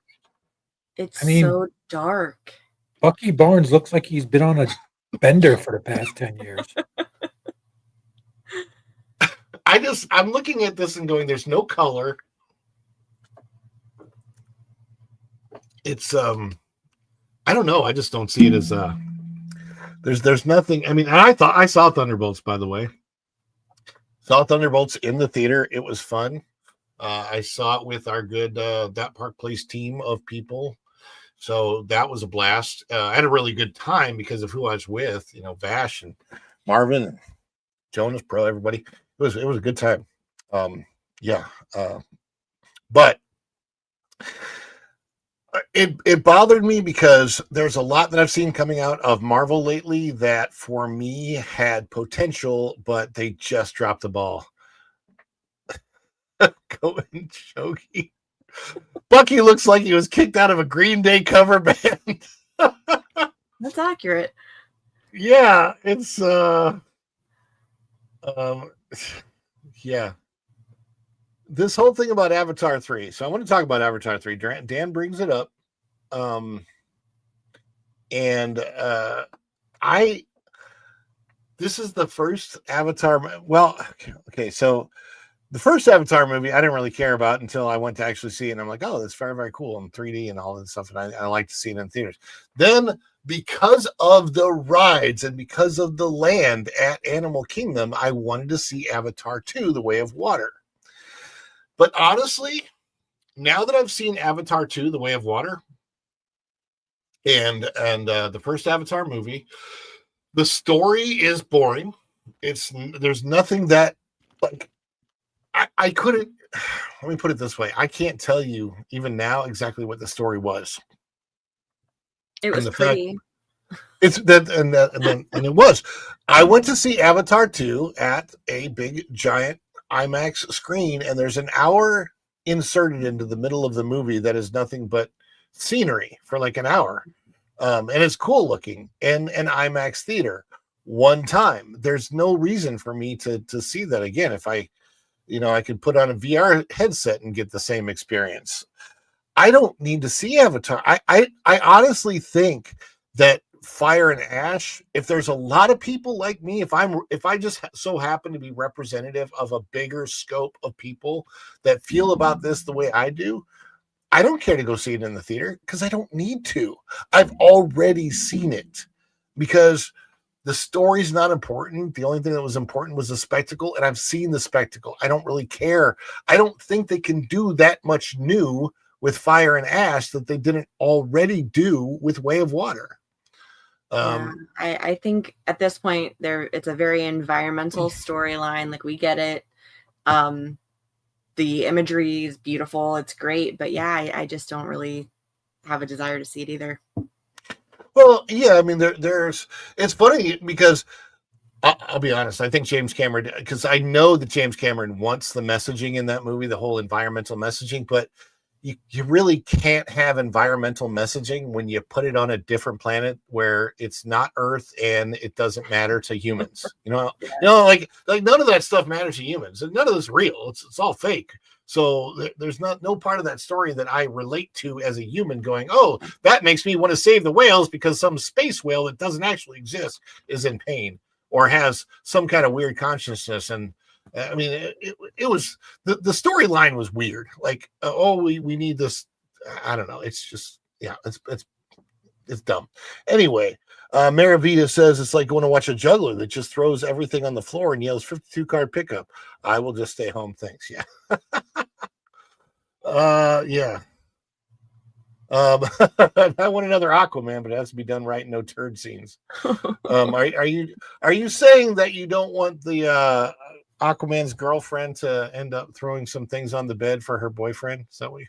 It's I mean- so dark. Bucky Barnes looks like he's been on a bender for the past 10 years. I'm looking at this and going, there's no color. It's I don't know. I just don't see it as there's nothing. I mean, I thought I saw Thunderbolts, by the way. Saw Thunderbolts in the theater. It was fun. I saw it with our good That Park Place team of people. So that was a blast. I had a really good time because of who I was with, you know, Vash and Marvin and Jonas Pro, everybody. It was a good time. But it bothered me because there's a lot that I've seen coming out of Marvel lately that for me had potential, but they just dropped the ball. Going Shogi. Bucky looks like he was kicked out of a Green Day cover band. That's accurate. Yeah, it's yeah. This whole thing about Avatar 3. So I want to talk about Avatar 3. Dan brings it up. This is the first Avatar. Well, okay, so the first Avatar movie I didn't really care about until I went to actually see it. And I'm like, oh, that's very, very cool in 3D and all that stuff. And I like to see it in theaters. Then, because of the rides and because of the land at Animal Kingdom, I wanted to see Avatar 2, The Way of Water. But honestly, now that I've seen Avatar 2, The Way of Water, and the first Avatar movie, the story is boring. There's nothing that, like, I couldn't, let me put it this way. I can't tell you even now exactly what the story was. It was pretty. It's that, and it was. I went to see Avatar 2 at a big giant IMAX screen, and there's an hour inserted into the middle of the movie that is nothing but scenery for like an hour. And it's cool looking in an IMAX theater one time. There's no reason for me to see that again. If I could put on a VR headset and get the same experience. I don't need to see Avatar. I honestly think that Fire and Ash, if there's a lot of people like me, if I just so happen to be representative of a bigger scope of people that feel about this the way I do, I don't care to go see it in the theater because I don't need to. I've already seen it because the story's not important. The only thing that was important was the spectacle, and I've seen the spectacle. I don't really care. I don't think they can do that much new with Fire and Ash that they didn't already do with Way of Water. I think at this point it's a very environmental storyline. Like, we get it. The imagery is beautiful. It's great. But yeah, I just don't really have a desire to see it either. Well, yeah, I mean, it's funny because I'll be honest. I think James Cameron, because I know that James Cameron wants the messaging in that movie, the whole environmental messaging, but you really can't have environmental messaging when you put it on a different planet where it's not Earth and it doesn't matter to humans. Like none of that stuff matters to humans. None of this is real. It's all fake. So there's no part of that story that I relate to as a human going, oh, that makes me want to save the whales because some space whale that doesn't actually exist is in pain or has some kind of weird consciousness. And I mean, it was the storyline was weird. Like, we need this. I don't know. It's just, yeah, it's dumb. Anyway, Maravita says it's like going to watch a juggler that just throws everything on the floor and yells 52 card pickup. I will just stay home. Thanks. Yeah. Yeah. I want another Aquaman, but it has to be done right. No turd scenes. Are you saying that you don't want the Aquaman's girlfriend to end up throwing some things on the bed for her boyfriend? Is that what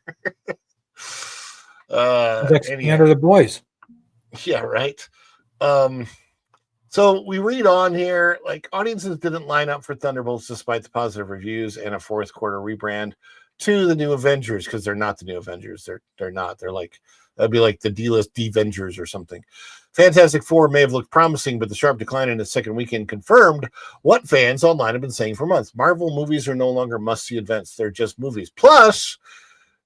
you're under the boys? Yeah, right. So we read on here, like, audiences didn't line up for Thunderbolts despite the positive reviews and a fourth quarter rebrand to the new Avengers, because they're not the new Avengers. They're not. They're like, that'd be like the D-list D-Vengers or something. Fantastic Four may have looked promising, but the sharp decline in its second weekend confirmed what fans online have been saying for months. Marvel movies are no longer must-see events. They're just movies. Plus,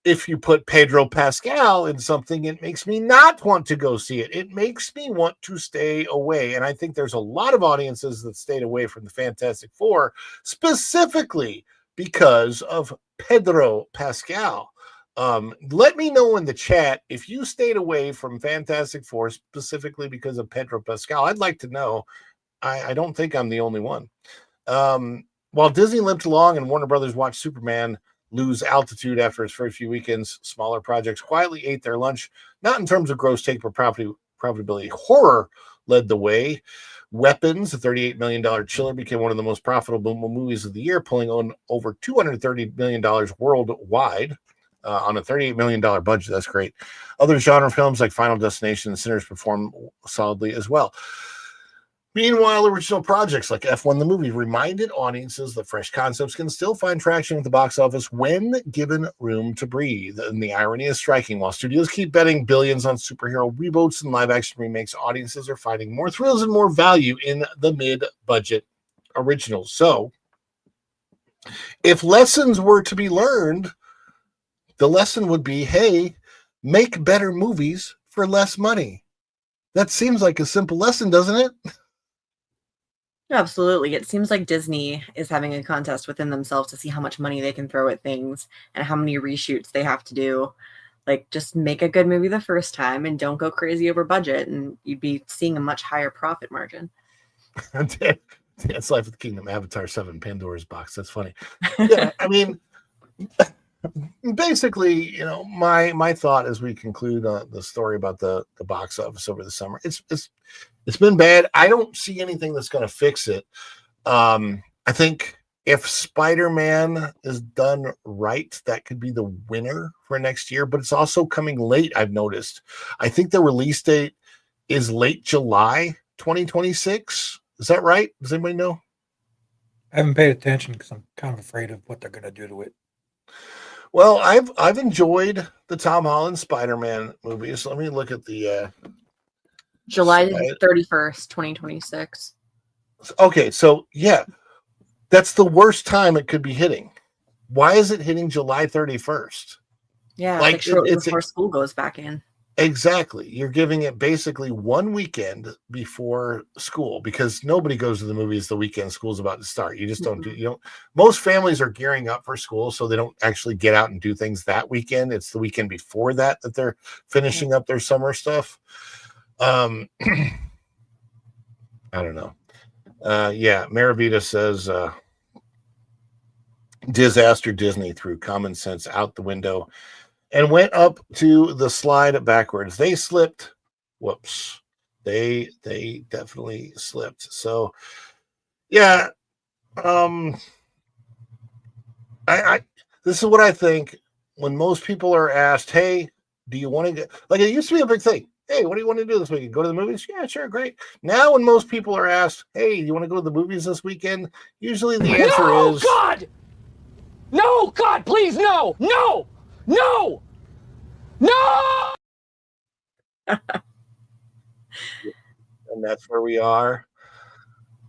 if you put Pedro Pascal in something, it makes me not want to go see it. It makes me want to stay away. And I think there's a lot of audiences that stayed away from the Fantastic Four specifically because of Pedro Pascal. Let me know in the chat if you stayed away from Fantastic Four specifically because of Pedro Pascal. I'd like to know. I don't think I'm the only one. While Disney limped along and Warner Brothers watched Superman lose altitude after its first few weekends, smaller projects quietly ate their lunch, not in terms of gross take, but profitability. Horror led the way. Weapons, a $38 million chiller, became one of the most profitable movies of the year, pulling on over $230 million worldwide. On a $38 million budget. That's great. Other genre films like Final Destination and Sinners perform solidly as well. Meanwhile, original projects like F1 the movie reminded audiences that fresh concepts can still find traction at the box office when given room to breathe. And the irony is striking. While studios keep betting billions on superhero reboots and live-action remakes, audiences are finding more thrills and more value in the mid-budget originals. So, if lessons were to be learned, the lesson would be, hey, make better movies for less money. That seems like a simple lesson, doesn't it? Absolutely. It seems like Disney is having a contest within themselves to see how much money they can throw at things and how many reshoots they have to do. Like, just make a good movie the first time and don't go crazy over budget, and you'd be seeing a much higher profit margin. That's Life of the Kingdom, Avatar 7, Pandora's Box. That's funny. Yeah, I mean... Basically, my thought as we conclude the story about the box office over the summer, it's been bad. I don't see anything that's going to fix it. I think if Spider-Man is done right, that could be the winner for next year, but it's also coming late, I've noticed. I think the release date is late July 2026. Is that right? Does anybody know? I haven't paid attention because I'm kind of afraid of what they're going to do to it. Well, I've enjoyed the Tom Holland Spider-Man movies. Let me look at the July 31st, 2026. Okay, so yeah, that's the worst time it could be hitting. Why is it hitting July 31st? Yeah, like shortly before school goes back in. Exactly. You're giving it basically one weekend before school because nobody goes to the movies the weekend school's about to start. You just don't most families are gearing up for school, so they don't actually get out and do things that weekend. It's the weekend before that they're finishing up their summer stuff. I don't know. Yeah, Maravita says disaster Disney threw common sense out the window and went up to the slide backwards. They slipped. Whoops. They definitely slipped. So yeah. I this is what I think when most people are asked, hey, do you want to get, like, it used to be a big thing. Hey, what do you want to do this weekend? Go to the movies? Yeah, sure, great. Now when most people are asked, hey, do you want to go to the movies this weekend? Usually the answer is God! No, God, please, no! No! No! No! And that's where we are.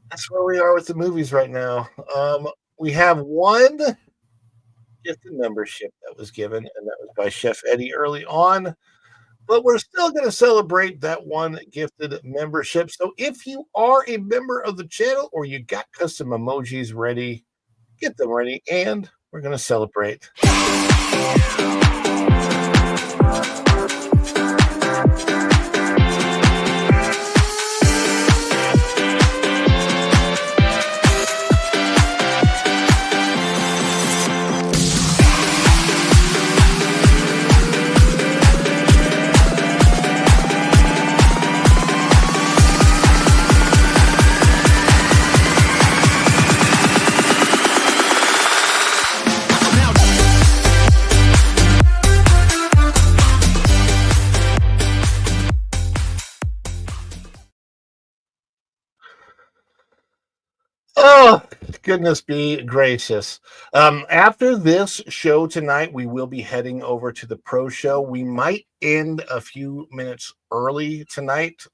That's where we are with the movies right now. We have one gifted membership that was given, and that was by Chef Eddie early on. But we're still going to celebrate that one gifted membership. So if you are a member of the channel or you got custom emojis ready, get them ready, and we're going to celebrate. Goodness be gracious. After this show tonight, we will be heading over to the pro show. We might end a few minutes early tonight,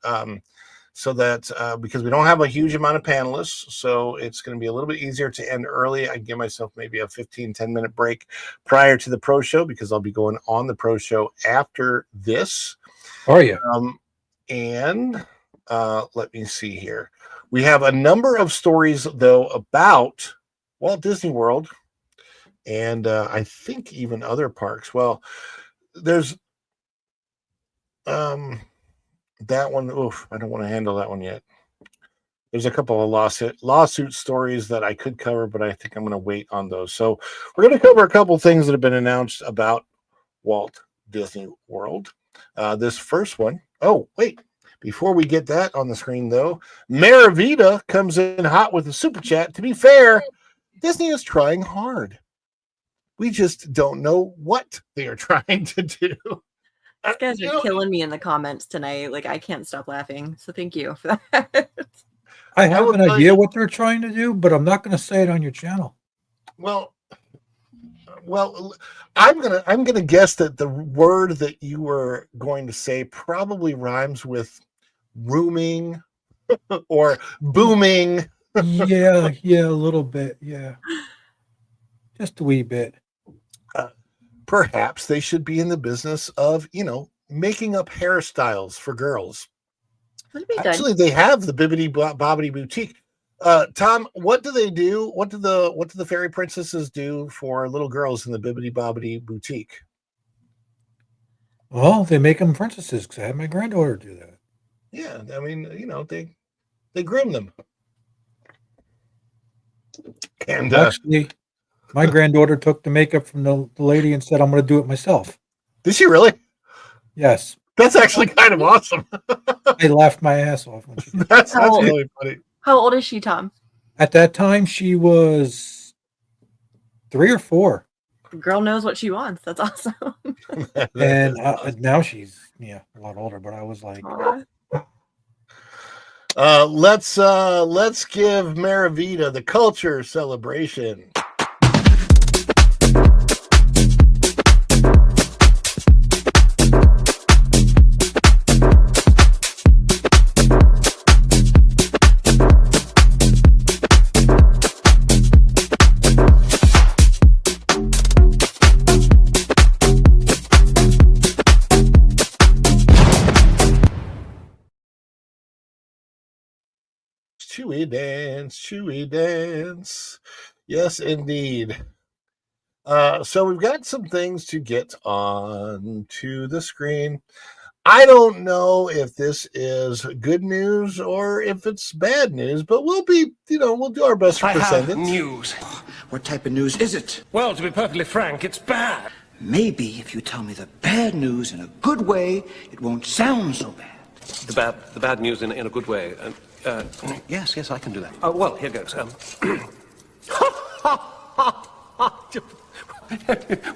so that because we don't have a huge amount of panelists, so it's going to be a little bit easier to end early. I give myself maybe a 10-minute break prior to the pro show because I'll be going on the pro show after this. Are you? And let me see here. We have a number of stories, though, about Walt Disney World and I think even other parks. Well, there's that one. Oof, I don't want to handle that one yet. There's a couple of lawsuit stories that I could cover, but I think I'm going to wait on those. So we're going to cover a couple things that have been announced about Walt Disney World. This first one. Oh, wait. Before we get that on the screen, though, Maravita comes in hot with a super chat. To be fair, Disney is trying hard. We just don't know what they are trying to do. These guys are killing me in the comments tonight. Like, I can't stop laughing. So thank you for that. I have an idea what they're trying to do, but I'm not going to say it on your channel. Well, I'm gonna guess that the word that you were going to say probably rhymes with rooming or booming. Yeah, a little bit. Yeah, just a wee bit. Perhaps they should be in the business of, making up hairstyles for girls. Actually, they have the Bibbidi Bobbidi Boutique. Tom, what do they do? What do the fairy princesses do for little girls in the Bibbidi Bobbidi Boutique? Well, they make them princesses because I had my granddaughter do that. Yeah, I mean, they groom them. And actually, my granddaughter took the makeup from the lady and said, "I'm going to do it myself." Did she really? Yes. That's actually kind of awesome. I laughed my ass off when she did. That's really funny. How old is she, Tom? At that time, she was 3 or 4. The girl knows what she wants. That's awesome. And now she's a lot older. But I was like, let's give Maravita the culture celebration. Chewy dance. Yes, indeed. So we've got some things to get on to the screen. I don't know if this is good news or if it's bad news, but we'll do our best to present it. News. What type of news is it? Well, to be perfectly frank, it's bad. Maybe if you tell me the bad news in a good way, it won't sound so bad. The bad news in a good way. Yes, I can do that. Well, here goes.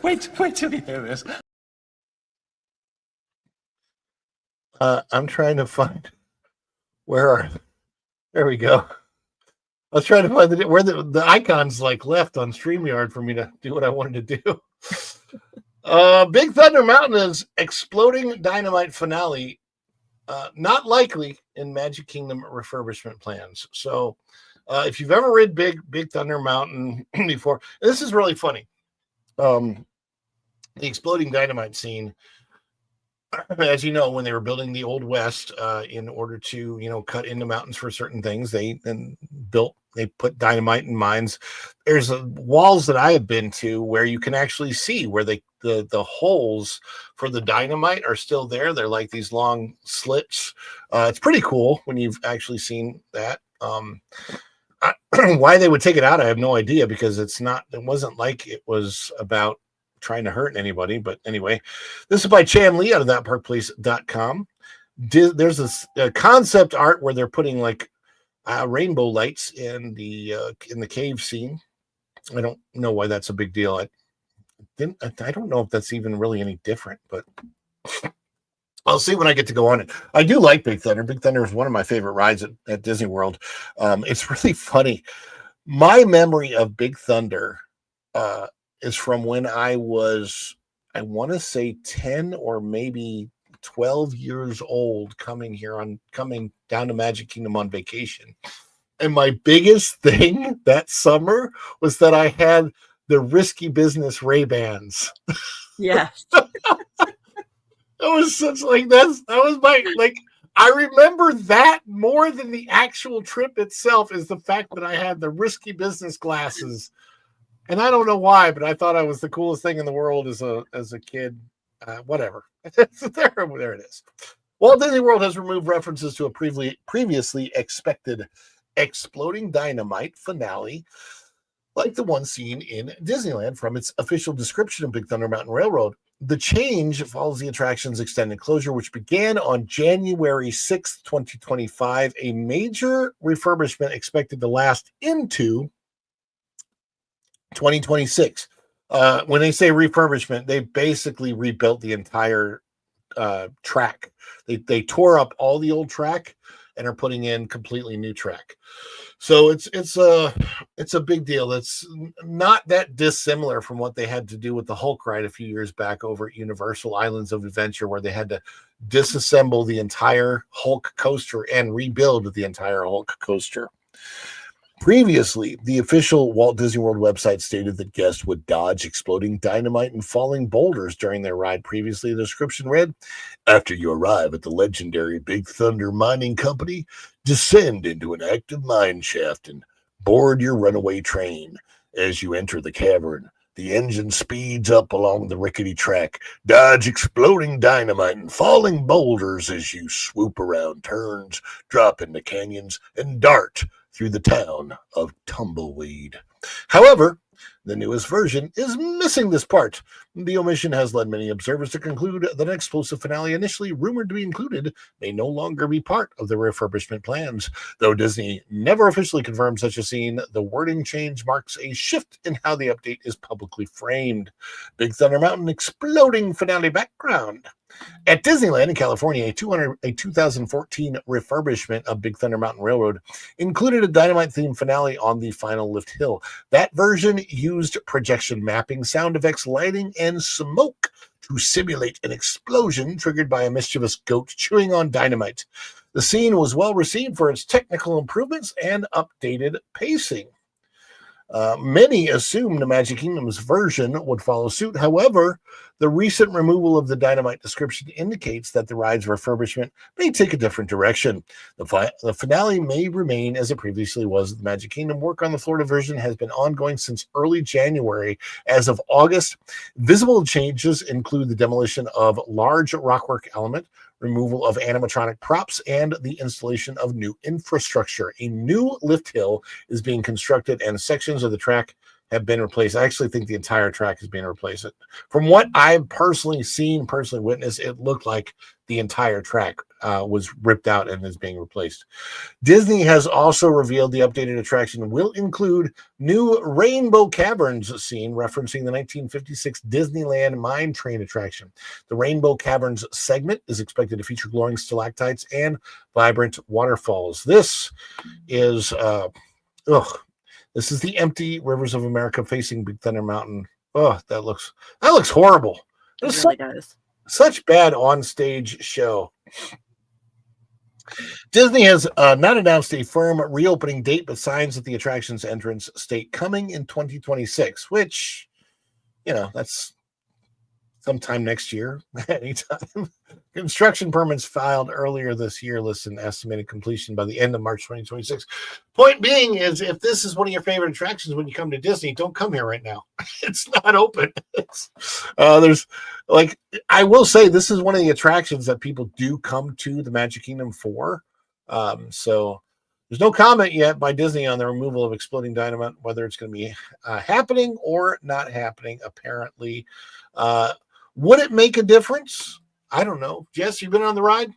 Wait till you hear this. I'm trying to find there we go. I was trying to find where the icons left on StreamYard for me to do what I wanted to do. Big Thunder Mountain is exploding dynamite finale. Not likely in Magic Kingdom refurbishment plans. So if you've ever rid Big Thunder Mountain before, this is really funny. The exploding dynamite scene, as you know, when they were building the Old West, in order to, cut into mountains for certain things, they put dynamite in mines. There's walls that I have been to where you can actually see where the holes for the dynamite are still there. They're like these long slits. It's pretty cool when you've actually seen that. Why they would take it out, I have no idea, because it wasn't like it was about trying to hurt anybody. But anyway, this is by Chan Lee out of thatparkplace.com. There's this concept art where they're putting rainbow lights in the cave scene. I don't know why that's a big deal. I don't know if that's even really any different, but I'll see when I get to go on it. I do like Big Thunder. Big Thunder is one of my favorite rides at Disney World. It's really funny. My memory of Big Thunder is from when I was, I want to say 10 or maybe 12 years old, coming down to Magic Kingdom on vacation. And my biggest thing that summer was that I had the Risky Business Ray-Bans. Yes. It was such like that was my like I remember that more than the actual trip itself is the fact that I had the Risky Business glasses. And I don't know why, but I thought I was the coolest thing in the world as a kid. Whatever. there it is. Walt Disney World has removed references to a previously expected exploding dynamite finale like the one seen in Disneyland from its official description of Big Thunder Mountain Railroad. The change follows the attraction's extended closure, which began on January 6th, 2025, a major refurbishment expected to last into 2026. When they say refurbishment, they basically rebuilt the entire track. They tore up all the old track and are putting in completely new track. So it's a big deal. It's not that dissimilar from what they had to do with the Hulk ride a few years back over at Universal Islands of Adventure, where they had to disassemble the entire Hulk coaster and rebuild the entire Hulk coaster. Previously, the official Walt Disney World website stated that guests would dodge exploding dynamite and falling boulders during their ride. Previously, the description read, "After you arrive at the legendary Big Thunder Mining Company, descend into an active mine shaft and board your runaway train. As you enter the cavern, the engine speeds up along the rickety track. Dodge exploding dynamite and falling boulders as you swoop around turns, drop into canyons, and dart through the town of Tumbleweed." However, the newest version is missing this part. The omission has led many observers to conclude that an explosive finale initially rumored to be included may no longer be part of the refurbishment plans. Though Disney never officially confirmed such a scene, the wording change marks a shift in how the update is publicly framed. Big Thunder Mountain exploding finale background. At Disneyland in California, a 2014 refurbishment of Big Thunder Mountain Railroad included a dynamite-themed finale on the final lift hill. That version used projection mapping, sound effects, lighting, and smoke to simulate an explosion triggered by a mischievous goat chewing on dynamite. The scene was well received for its technical improvements and updated pacing. Many assumed Magic Kingdom's version would follow suit. However, the recent removal of the dynamite description indicates that the ride's refurbishment may take a different direction. The finale may remain as it previously was. The Magic Kingdom work on the Florida version has been ongoing since early January. As of August, visible changes include the demolition of large rockwork element, removal of animatronic props, and the installation of new infrastructure. A new lift hill is being constructed, and sections of the track have been replaced. I actually think the entire track is being replaced. From what I've personally witnessed, it looked like the entire track was ripped out and is being replaced. Disney has also revealed the updated attraction will include new Rainbow Caverns scene referencing the 1956 Disneyland Mine Train attraction. The Rainbow Caverns segment is expected to feature glowing stalactites and vibrant waterfalls. This is this is the empty Rivers of America facing Big Thunder Mountain. Oh, that looks horrible. It really does. Such bad on-stage show. Disney has not announced a firm reopening date, but signs that the attraction's entrance state coming in 2026, which, that's sometime next year, anytime. Construction permits filed earlier this year list an estimated completion by the end of March 2026. Point being is, if this is one of your favorite attractions when you come to Disney, don't come here right now. It's not open. I will say, this is one of the attractions that people do come to the Magic Kingdom for. So there's no comment yet by Disney on the removal of exploding dynamite, whether it's going to be happening or not happening, apparently. Would it make a difference? I don't know. Jess, you've been on the ride?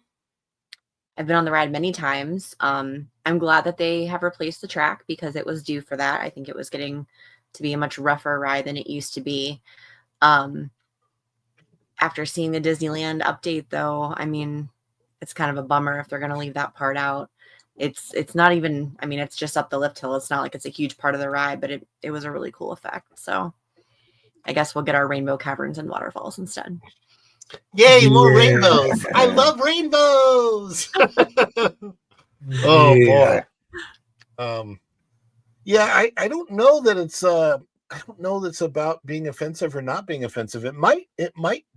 I've been on the ride many times. I'm glad that they have replaced the track because it was due for that. I think it was getting to be a much rougher ride than it used to be. After seeing the Disneyland update, though, I mean, it's kind of a bummer if they're going to leave that part out. it's not even, I mean, it's just up the lift hill. It's not like it's a huge part of the ride, but it was a really cool effect. So I guess we'll get our rainbow caverns and waterfalls instead. Yay, more rainbows. I love rainbows. Oh boy. Yeah, I don't know that it's I don't know that's about being offensive or not being offensive. It might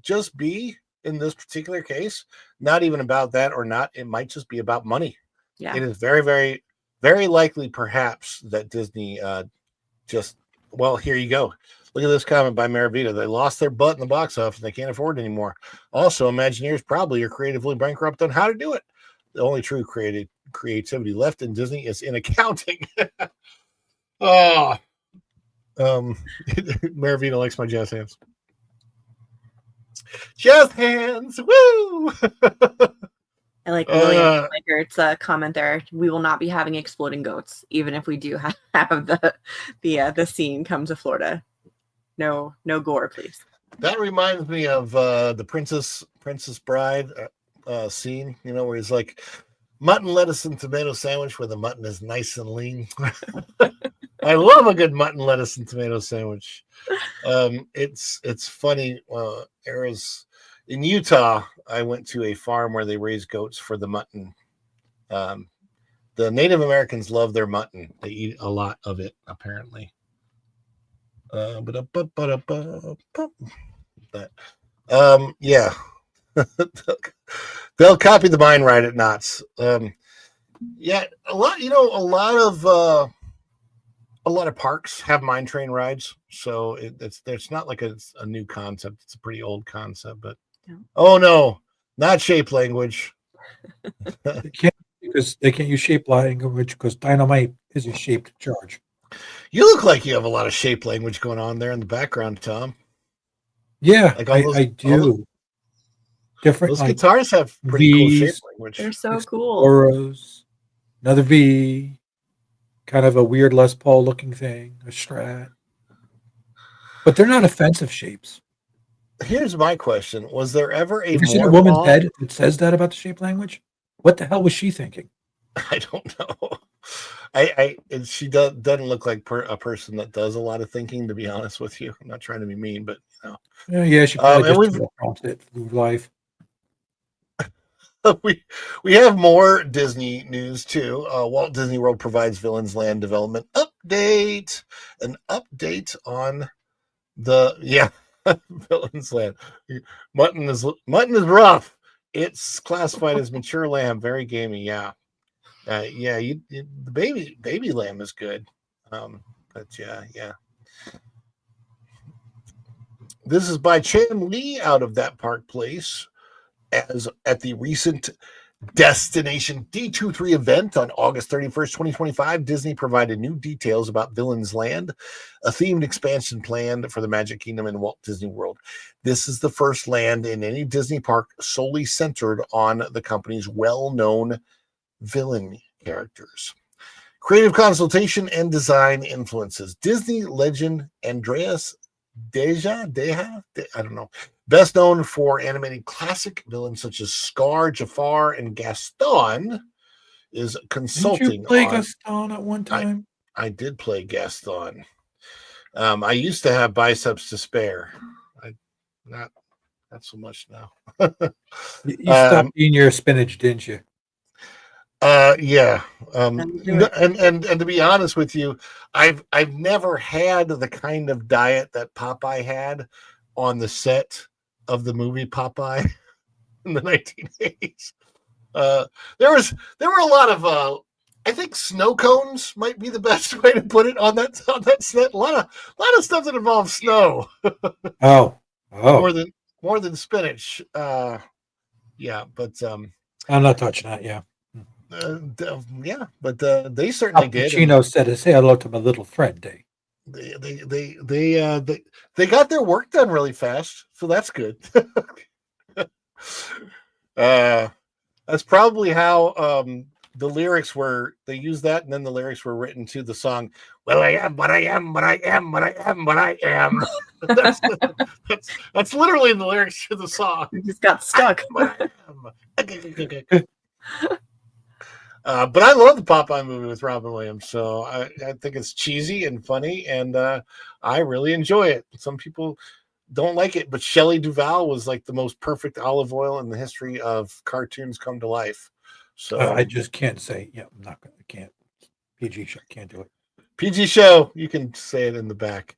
just be, in this particular case, not even about that or not. It might just be about money. Yeah. It is very, very, very likely, perhaps, that Disney just, well, here you go. Look at this comment by Maravita. They lost their butt in the box office and they can't afford it anymore. Also, Imagineers probably are creatively bankrupt on how to do it. The only true creativity left in Disney is in accounting. Oh, Maravita likes my jazz hands. Jazz hands, woo! I like William Reichert's comment there. We will not be having exploding goats, even if we do have the scene come to Florida. No gore, please. That reminds me of the Princess Bride scene, you know, where he's like, mutton, lettuce, and tomato sandwich where the mutton is nice and lean. I love a good mutton, lettuce, and tomato sandwich. It's funny. In Utah, I went to a farm where they raise goats for the mutton. The Native Americans love their mutton. They eat a lot of it, apparently. Yeah. They'll copy the mine right at Knott's. Yeah, a lot of parks have mine train rides, so it's not like it's a new concept. It's a pretty old concept, but oh no, not shape language. They can't use shape language because dynamite is a shaped charge. You look like you have a lot of shape language going on there in the background, Tom. Yeah, like I do. Different. Those like guitars have pretty cool V's, shape language. They're so cool. Oros, another V, kind of a weird Les Paul looking thing, a Strat. But they're not offensive shapes. Here's my question: was there ever a Have you seen a woman's head that says that about the shape language? What the hell was she thinking? I don't know. She doesn't look like a person that does a lot of thinking, to be honest with you. I'm not trying to be mean, but you know. Yeah, she probably just prompted it through life. We have more Disney news too. Walt Disney World provides Villains Land development update. An update on the Villains Land. Mutton is rough. It's classified as mature lamb, very gamey. Yeah. The baby lamb is good. But yeah. This is by Chan Lee out of That Park Place. As at the recent Destination D23 event on August 31st, 2025, Disney provided new details about Villains Land, a themed expansion planned for the Magic Kingdom in Walt Disney World. This is the first land in any Disney park solely centered on the company's well-known villain characters. Creative consultation and design influences. Disney legend Andreas Deja, I don't know. Best known for animating classic villains such as Scar, Jafar, and Gaston, is consulting. Didn't you play Gaston at one time? I did play Gaston. I used to have biceps to spare. Not so much now. You stopped eating your spinach, didn't you? Yeah. And to be honest with you, I've never had the kind of diet that Popeye had on the set of the movie Popeye in the 1980s. There were a lot of I think snow cones might be the best way to put it on that set. A lot of stuff that involves snow. Oh. More than spinach. Yeah, but I'm not touching that. Yeah. But they certainly did. Pacino said, "Say hello to my little friend." They got their work done really fast, so that's good. That's probably how the lyrics were. They used that, and then the lyrics were written to the song. Well, I am, but I am, but I am, but I am, but I am. That's literally the lyrics to the song. You just got stuck. But I love the Popeye movie with Robin Williams, so I think it's cheesy and funny, and I really enjoy it. Some people don't like it, but Shelley Duvall was like the most perfect olive oil in the history of cartoons come to life. So I just can't say. Yeah, I'm not gonna. I can't. PG show can't do it. PG show, you can say it in the back.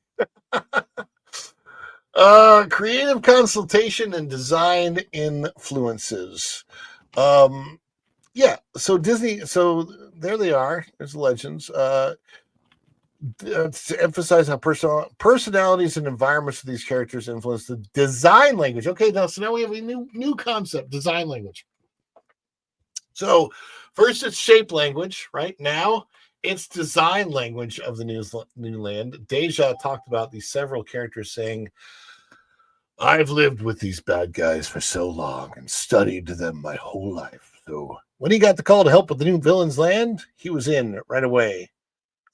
Creative consultation and design influences. Yeah, so Disney, so there they are. There's Legends. To emphasize how personalities and environments of these characters influence the design language. Okay, now we have a new concept, design language. So first it's shape language, right? Now it's design language of the new land. Deja talked about these several characters saying, I've lived with these bad guys for so long and studied them my whole life. So when he got the call to help with the new villain's land, he was in right away.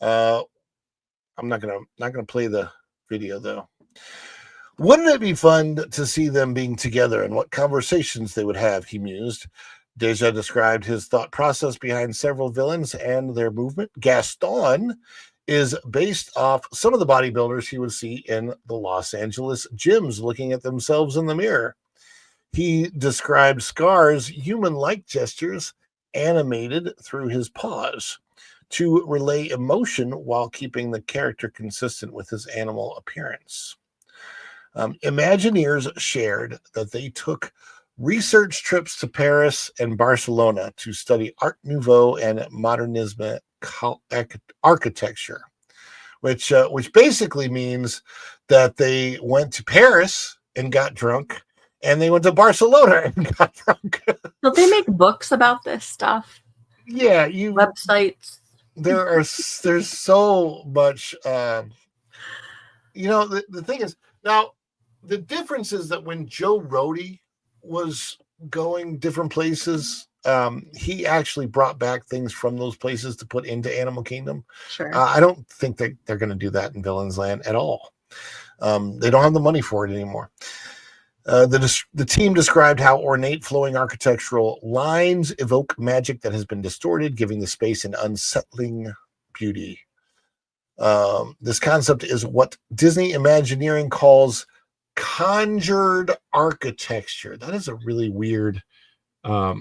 I'm not gonna play the video though. Wouldn't it be fun to see them being together and what conversations they would have, he mused. Deja described his thought process behind several villains and their movement. Gaston is based off some of the bodybuilders he would see in the Los Angeles gyms looking at themselves in the mirror. He described Scar's human-like gestures animated through his paws to relay emotion while keeping the character consistent with his animal appearance. Imagineers shared that they took research trips to Paris and Barcelona to study Art Nouveau and Modernisme architecture, which basically means that they went to Paris and got drunk, and they went to Barcelona and got drunk. Don't they make books about this stuff? Yeah, websites. There's so much. The thing is, now the difference is that when Joe Rohde was going different places, he actually brought back things from those places to put into Animal Kingdom. Sure. I don't think that they're going to do that in Villains Land at all. They don't have the money for it anymore. The team described how ornate flowing architectural lines evoke magic that has been distorted, giving the space an unsettling beauty. This concept is what Disney Imagineering calls conjured architecture. That is a really weird, I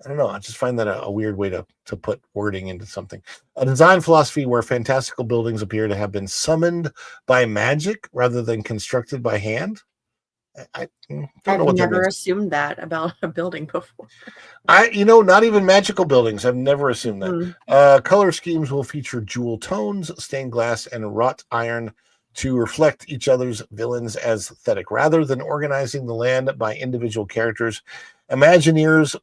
don't know. I just find that a weird way to put wording into something. A design philosophy where fantastical buildings appear to have been summoned by magic rather than constructed by hand. I don't know what I've never that means. assumed that about a building before. Not even magical buildings. I've never assumed that. Color schemes will feature jewel tones, stained glass, and wrought iron to reflect each other's villains as aesthetic. Rather than organizing the land by individual characters, Imagineers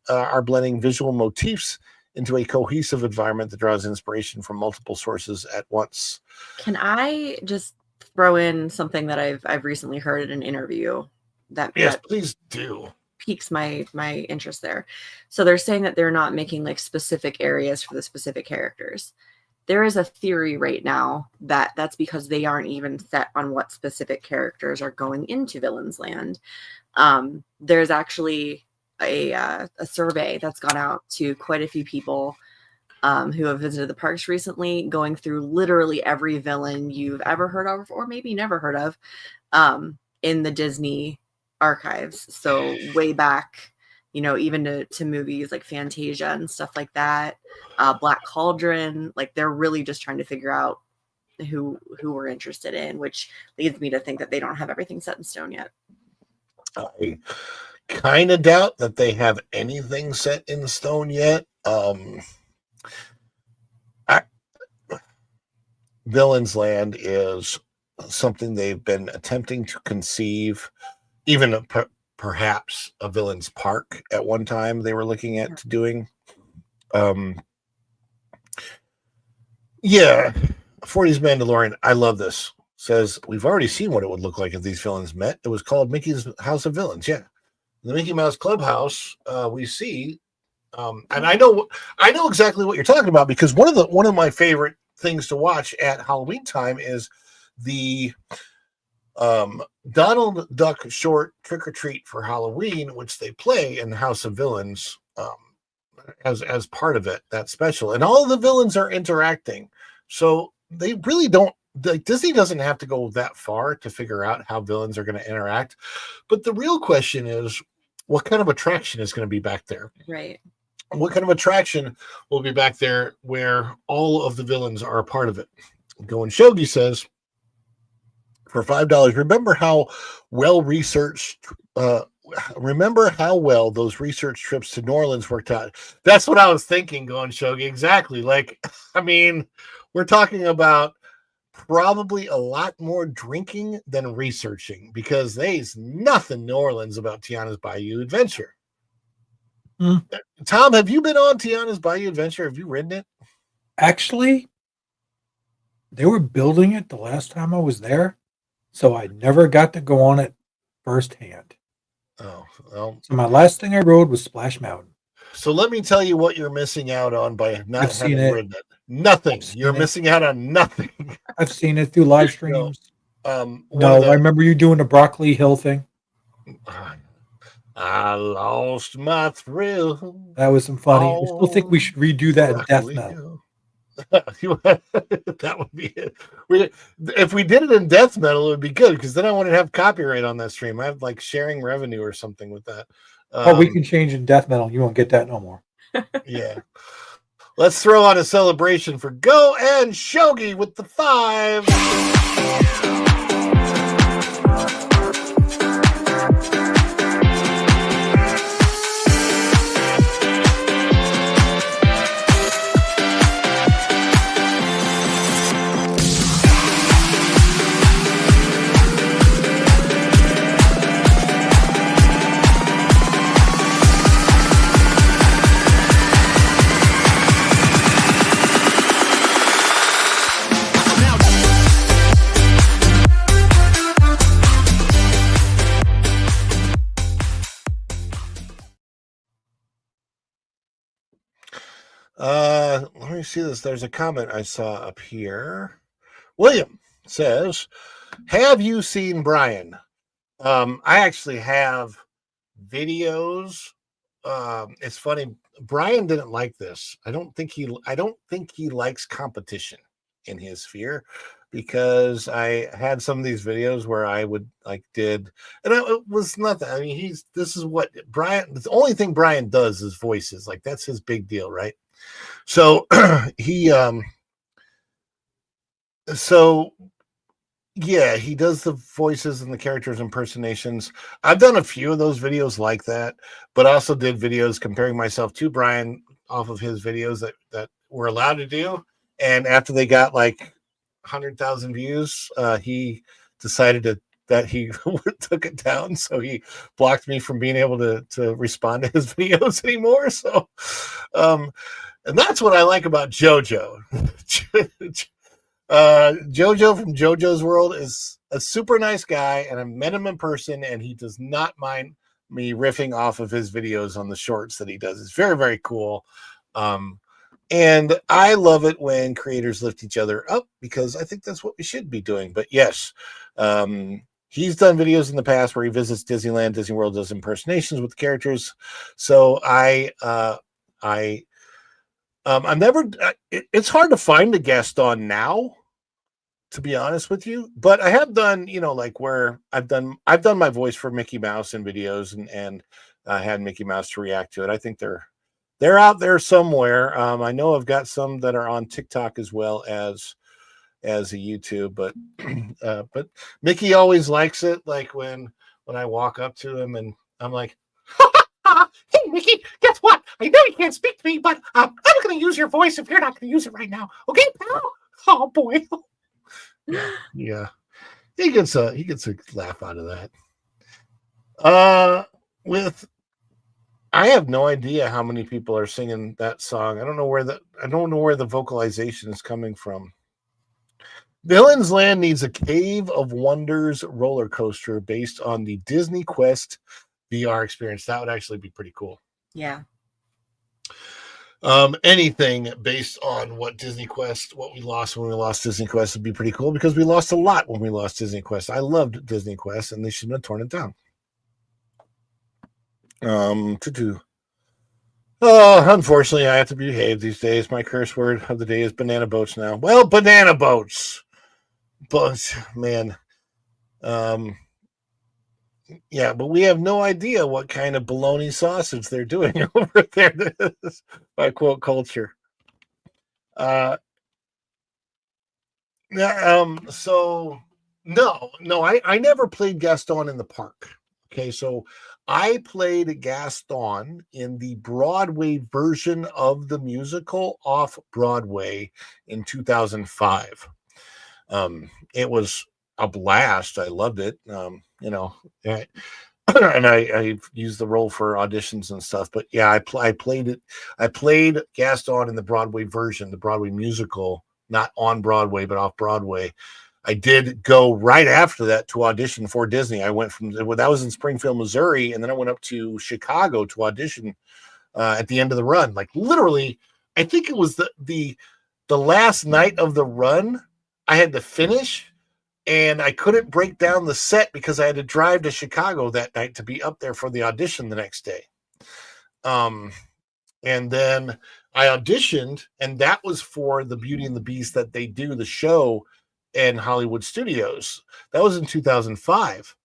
are blending visual motifs into a cohesive environment that draws inspiration from multiple sources at once. Can I just throw in something that I've recently heard in an interview that please do piques my interest there. So they're saying that they're not making like specific areas for the specific characters. There is a theory right now that that's because they aren't even set on what specific characters are going into Villains Land. There's actually a survey that's gone out to quite a few people who have visited the parks recently, going through literally every villain you've ever heard of or maybe never heard of in the Disney archives. So way back, even to movies like Fantasia and stuff like that, Black Cauldron, like they're really just trying to figure out who we're interested in, which leads me to think that they don't have everything set in stone yet. I kind of doubt that they have anything set in stone yet. Villains Land is something they've been attempting to conceive, even perhaps a Villains Park at one time they were looking at doing. Yeah, 40's Mandalorian, I love this. Says, we've already seen what it would look like if these villains met. It was called Mickey's House of Villains. Yeah. The Mickey Mouse Clubhouse, we see, and I know exactly what you're talking about, because one of my favorite things to watch at Halloween time is the Donald Duck short Trick or Treat for Halloween, which they play in House of Villains as part of it, that special, and all of the villains are interacting. So they really don't, like, Disney doesn't have to go that far to figure out how villains are going to interact. But the real question is, what kind of attraction is going to be back there? Right. What kind of attraction will be back there where all of the villains are a part of it? Going Shogi says, for $5, remember how well researched, remember how well those research trips to New Orleans worked out. That's what I was thinking, Going Shogi. Exactly. Like, I mean, we're talking about probably a lot more drinking than researching, because there's nothing New Orleans about Tiana's Bayou Adventure. Tom, have you been on Tiana's Bayou Adventure? Have you ridden it? Actually, they were building it the last time I was there, so I never got to go on it firsthand. Oh, well. So my last thing I rode was Splash Mountain. So let me tell you what you're missing out on by not I've having seen it. ridden it. Nothing. You're missing out on nothing. I've seen it through live streams. No, I remember you doing the Broccoli Hill thing. I lost my thrill. That was some funny. I still think we should redo that in death metal. That would be it. If we did it in death metal, it would be good, because then I wouldn't have copyright on that stream. I have like sharing revenue or something with that. We can change in death metal. You won't get that no more. Yeah. Let's throw on a celebration for Go and Shogi with the 5. Let me see this. There's a comment I saw up here. William says, have you seen Brian? I actually have videos. It's funny. Brian didn't like this. I don't think he likes competition in his sphere, because I had some of these videos where I would it was nothing. I mean, this is what Brian, the only thing Brian does is voices. Like, that's his big deal, right? So he does the voices and the characters impersonations. I've done a few of those videos like that, but also did videos comparing myself to Brian off of his videos that we're allowed to do. And after they got like 100,000 views, he decided that he took it down. So he blocked me from being able to respond to his videos anymore. So, and that's what I like about JoJo. JoJo from JoJo's World is a super nice guy, and I met him in person, and he does not mind me riffing off of his videos on the shorts that he does. It's very, very cool. And I love it when creators lift each other up, because I think that's what we should be doing. But yes, he's done videos in the past where he visits Disneyland, Disney World, does impersonations with the characters. So I'm never. It's hard to find a guest on now, to be honest with you. But I have done, like where I've done my voice for Mickey Mouse in videos, and I had Mickey Mouse to react to it. I think they're out there somewhere. I know I've got some that are on TikTok as well as a YouTube. But Mickey always likes it. Like when I walk up to him and I'm like, hey, Mickey, guess what? I know you can't speak to me, but I'm going to use your voice if you're not going to use it right now. Okay, pal? Oh, boy. Yeah. He gets a laugh out of that. I have no idea how many people are singing that song. I don't know where the vocalization is coming from. Villain's Land needs a Cave of Wonders roller coaster based on the Disney Quest VR experience. That would actually be pretty cool. Yeah. Anything based on what we lost when we lost Disney Quest would be pretty cool, because we lost a lot when we lost Disney Quest. I loved Disney Quest, and they shouldn't have torn it down. Unfortunately, I have to behave these days. My curse word of the day is banana boats now. Well, banana boats. But, man. Yeah, but we have no idea what kind of bologna sausage they're doing over there. By quote culture. So no, I never played Gaston in the park. Okay, so I played Gaston in the Broadway version of the musical off Broadway in 2005. It was a blast. I loved it. Yeah, and I used the role for auditions and stuff. But yeah, I played it. I played Gaston in the Broadway version, the Broadway musical, not on Broadway, but off Broadway. I did go right after that to audition for Disney. I went from that was in Springfield, Missouri, and then I went up to Chicago to audition at the end of the run. Like literally, I think it was the last night of the run. I had to finish, and I couldn't break down the set because I had to drive to Chicago that night to be up there for the audition the next day. And then I auditioned, and that was for the Beauty and the Beast that they do the show in Hollywood Studios. That was in 2005.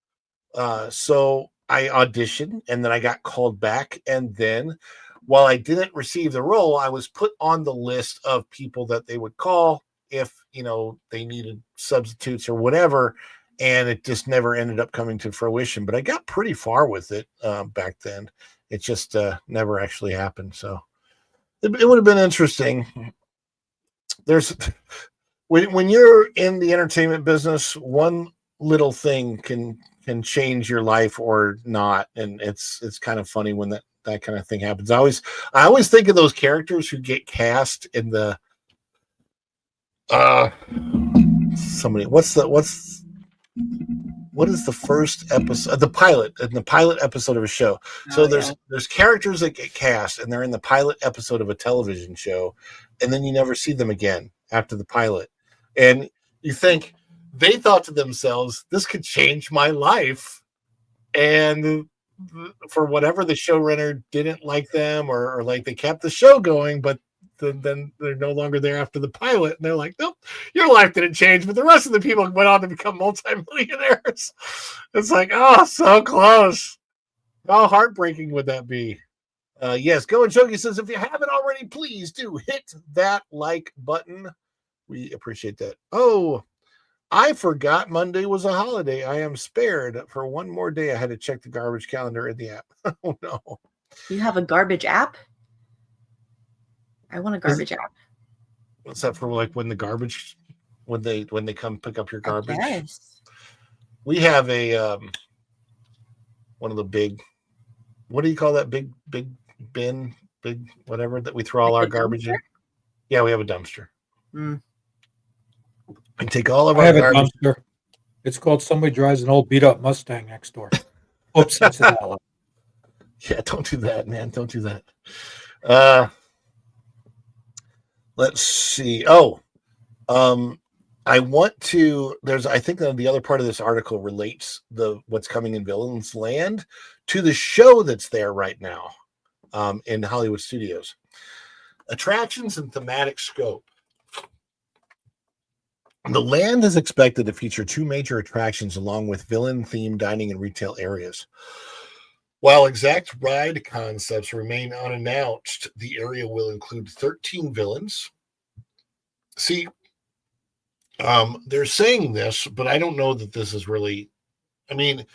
So I auditioned, and then I got called back. And then while I didn't receive the role, I was put on the list of people that they would call if, they needed substitutes or whatever. And it just never ended up coming to fruition. But I got pretty far with it back then. It just never actually happened. So it would have been interesting. There's when you're in the entertainment business, one little thing can change your life or not, and it's kind of funny when that kind of thing happens. I always think of those characters who get cast in the what is the first episode, the pilot episode of a show. So there's characters that get cast, and they're in the pilot episode of a television show, and then you never see them again after the pilot. And you think they thought to themselves, this could change my life. And for whatever, the showrunner didn't like them, or like they kept the show going, but then they're no longer there after the pilot. And they're like, nope, your life didn't change, but the rest of the people went on to become multimillionaires. It's like, oh, so close. How heartbreaking would that be? Yes, Go and Chogi says, if you haven't already, please do hit that like button. We appreciate that. Oh, I forgot Monday was a holiday. I am spared for one more day. I had to check the garbage calendar in the app. Oh, no. You have a garbage app? I want a garbage app. What's that for? Like when they come pick up your garbage? Yes. We have a one of the big, what do you call that big bin, big whatever that we throw all our garbage in? Yeah, we have a dumpster. Mm. And take all of I our have a garbage. dumpster. It's called somebody drives an old beat up Mustang next door. Oops, I said that out loud. Yeah, don't do that, man. Don't do that. Let's see. I want to. I think that the other part of this article relates what's coming in Villain's Land to the show that's there right now in Hollywood Studios. Attractions and thematic scope. The land is expected to feature 2 major attractions along with villain-themed dining and retail areas. While exact ride concepts remain unannounced, the area will include 13 villains. See, they're saying this, but I don't know that this is really, I mean,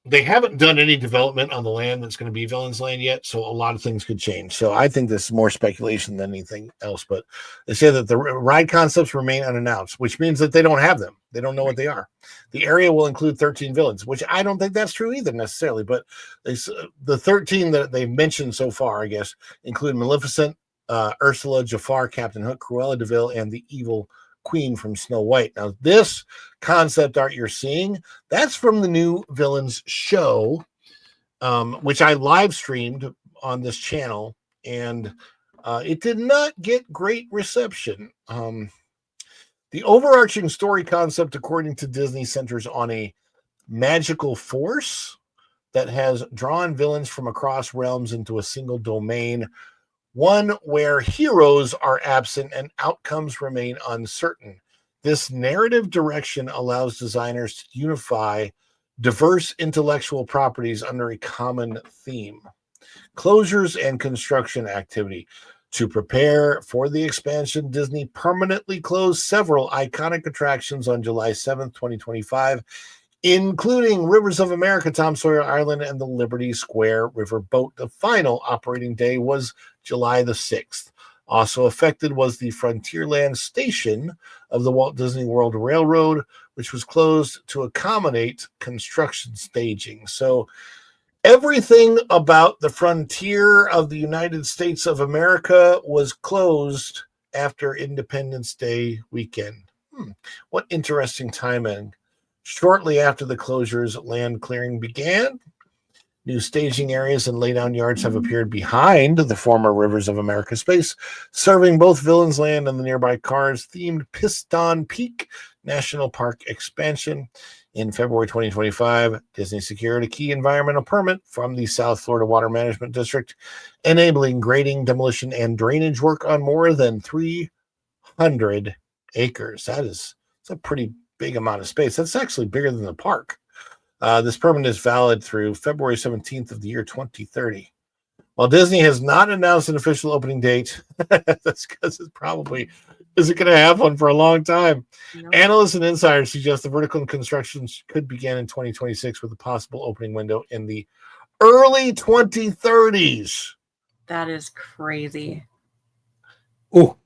they haven't done any development on the land that's going to be Villain's Land yet, so a lot of things could change. So I think this is more speculation than anything else, but they say that the ride concepts remain unannounced, which means that they don't have them. They don't know what they are. The area will include 13 villains, which I don't think that's true either necessarily, but the 13 that they've mentioned so far, I guess, include Maleficent, Ursula, Jafar, Captain Hook, Cruella de Vil, and the evil Queen from Snow White. Now, this concept art you're seeing, that's from the new Villains show, which I live streamed on this channel, and it did not get great reception. The overarching story concept, according to Disney, centers on a magical force that has drawn villains from across realms into a single domain, one where heroes are absent and outcomes remain uncertain. This narrative direction allows designers to unify diverse intellectual properties under a common theme. Closures and construction activity. To prepare for the expansion, Disney permanently closed several iconic attractions on July 7th, 2025, including Rivers of America, Tom Sawyer Island, and the Liberty Square River Boat. The final operating day was July the 6th. Also affected was the Frontierland station of the Walt Disney World Railroad, which was closed to accommodate construction staging. So everything about the frontier of the United States of America was closed after Independence Day weekend. What interesting timing. Shortly after the closures, land clearing began. New staging areas and laydown yards have appeared behind the former Rivers of America space, serving both Villains Land and the nearby Cars-themed Piston Peak National Park expansion. In February 2025, Disney secured a key environmental permit from the South Florida Water Management District, enabling grading, demolition, and drainage work on more than 300 acres. That's a pretty big amount of space. That's actually bigger than the park. This permit is valid through February 17th of the year 2030. While Disney has not announced an official opening date, that's because it probably isn't going to have one for a long time. No. Analysts and insiders suggest the vertical construction could begin in 2026 with a possible opening window in the early 2030s. That is crazy. Oh,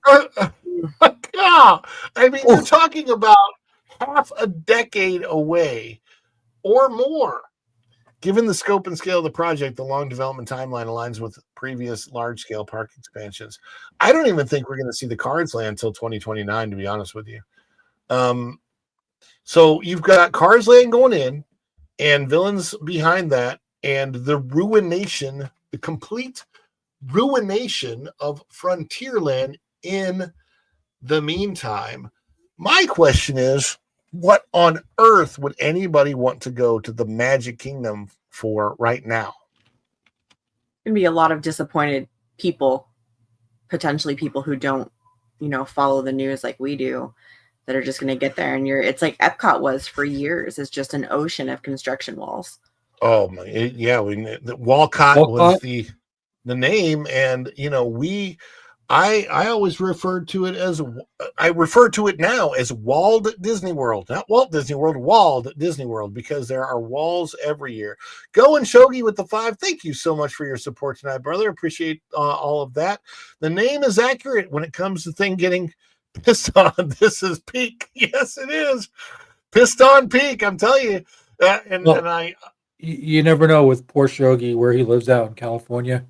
yeah. I mean, you're talking about half a decade away or more. Given the scope and scale of the project, the long development timeline aligns with previous large-scale park expansions. I don't even think we're going to see the Cars Land until 2029, to be honest with you. So you've got Cars Land going in and Villains behind that, and the ruination, the complete ruination of Frontierland in the meantime. My question is, what on earth would anybody want to go to the Magic Kingdom for right now? Gonna be a lot of disappointed people, potentially people who don't, follow the news like we do, that are just gonna get there and it's like Epcot was for years. It's just an ocean of construction walls. Oh my, yeah, Walcott was the name, and I always referred to it as, I refer to it now as Walled Disney World, not Walt Disney World, Walled Disney World, because there are walls every year. Go and Shogi with the 5. Thank you so much for your support tonight, brother. Appreciate all of that. The name is accurate when it comes to thing getting pissed on. This is Peak. Yes, it is. Piston Peak, I'm telling you. You never know with poor Shogi where he lives out in California.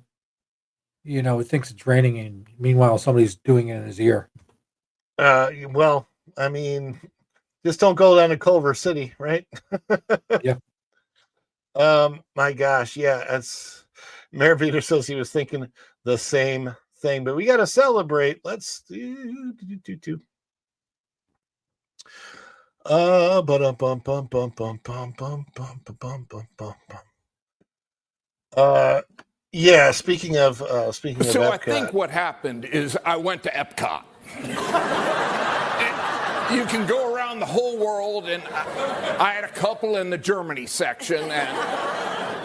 He thinks it's raining, and meanwhile, somebody's doing it in his ear. Well, I mean, just don't go down to Culver City, right? Yeah. My gosh, yeah. That's Mayor Peter says he was thinking the same thing, but we got to celebrate. Let's do. Yeah, speaking of Epcot. I think what happened is I went to Epcot. You can go around the whole world, and I had a couple in the Germany section, and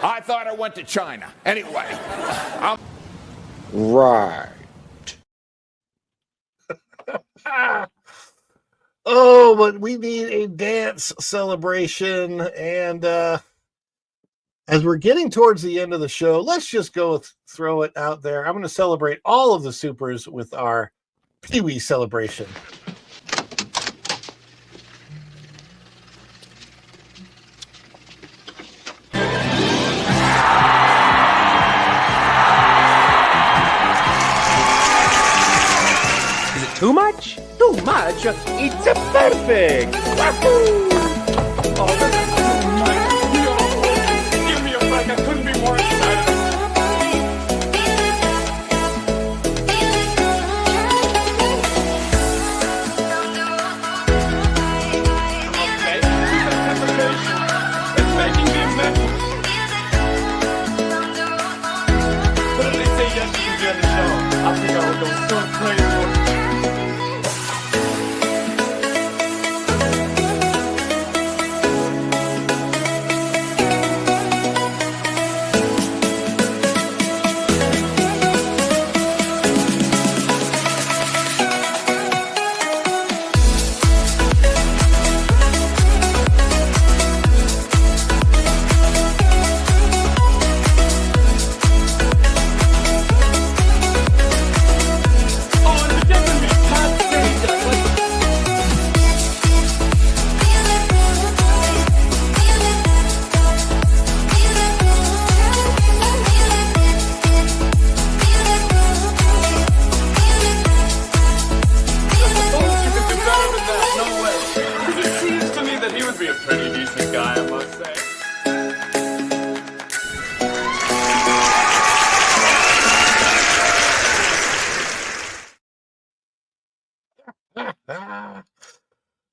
I thought I went to China. Anyway, right. Oh, but we need a dance celebration, and as we're getting towards the end of the show, let's just go throw it out there. I'm going to celebrate all of the supers with our Pee-wee celebration. Is it too much? Too much? It's perfect! Wahoo! I couldn't be more excited. Okay, it's making me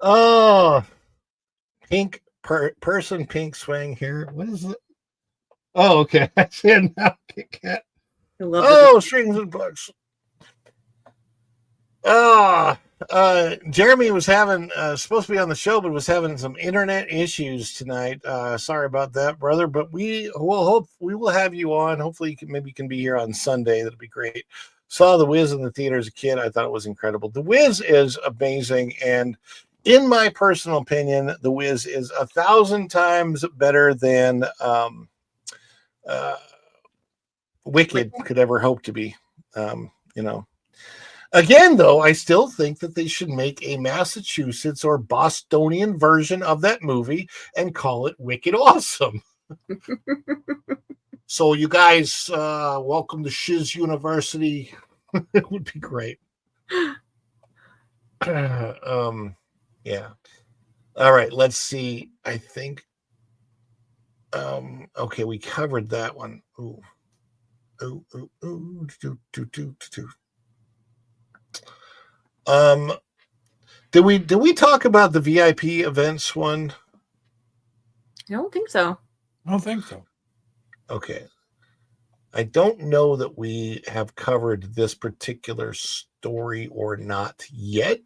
Oh, pink person, pink swing here. What is it? Oh, okay. I see it now. Kit Kat. Oh, strings and books. Jeremy was having supposed to be on the show, but was having some internet issues tonight. Sorry about that, brother. But we will have you on. Hopefully, you can be here on Sunday. That'll be great. Saw The Wiz in the theater as a kid. I thought it was incredible. The Wiz is amazing, and in my personal opinion, The Wiz is 1,000 times better than Wicked could ever hope to be. Again, though, I still think that they should make a Massachusetts or Bostonian version of that movie and call it Wicked Awesome. So you guys, welcome to Shiz University. It would be great. Yeah. All right, let's see. I think okay, we covered that one. Ooh. Did we talk about the VIP events one? I don't think so. I don't think so. Okay. I don't know that we have covered this particular story or not yet.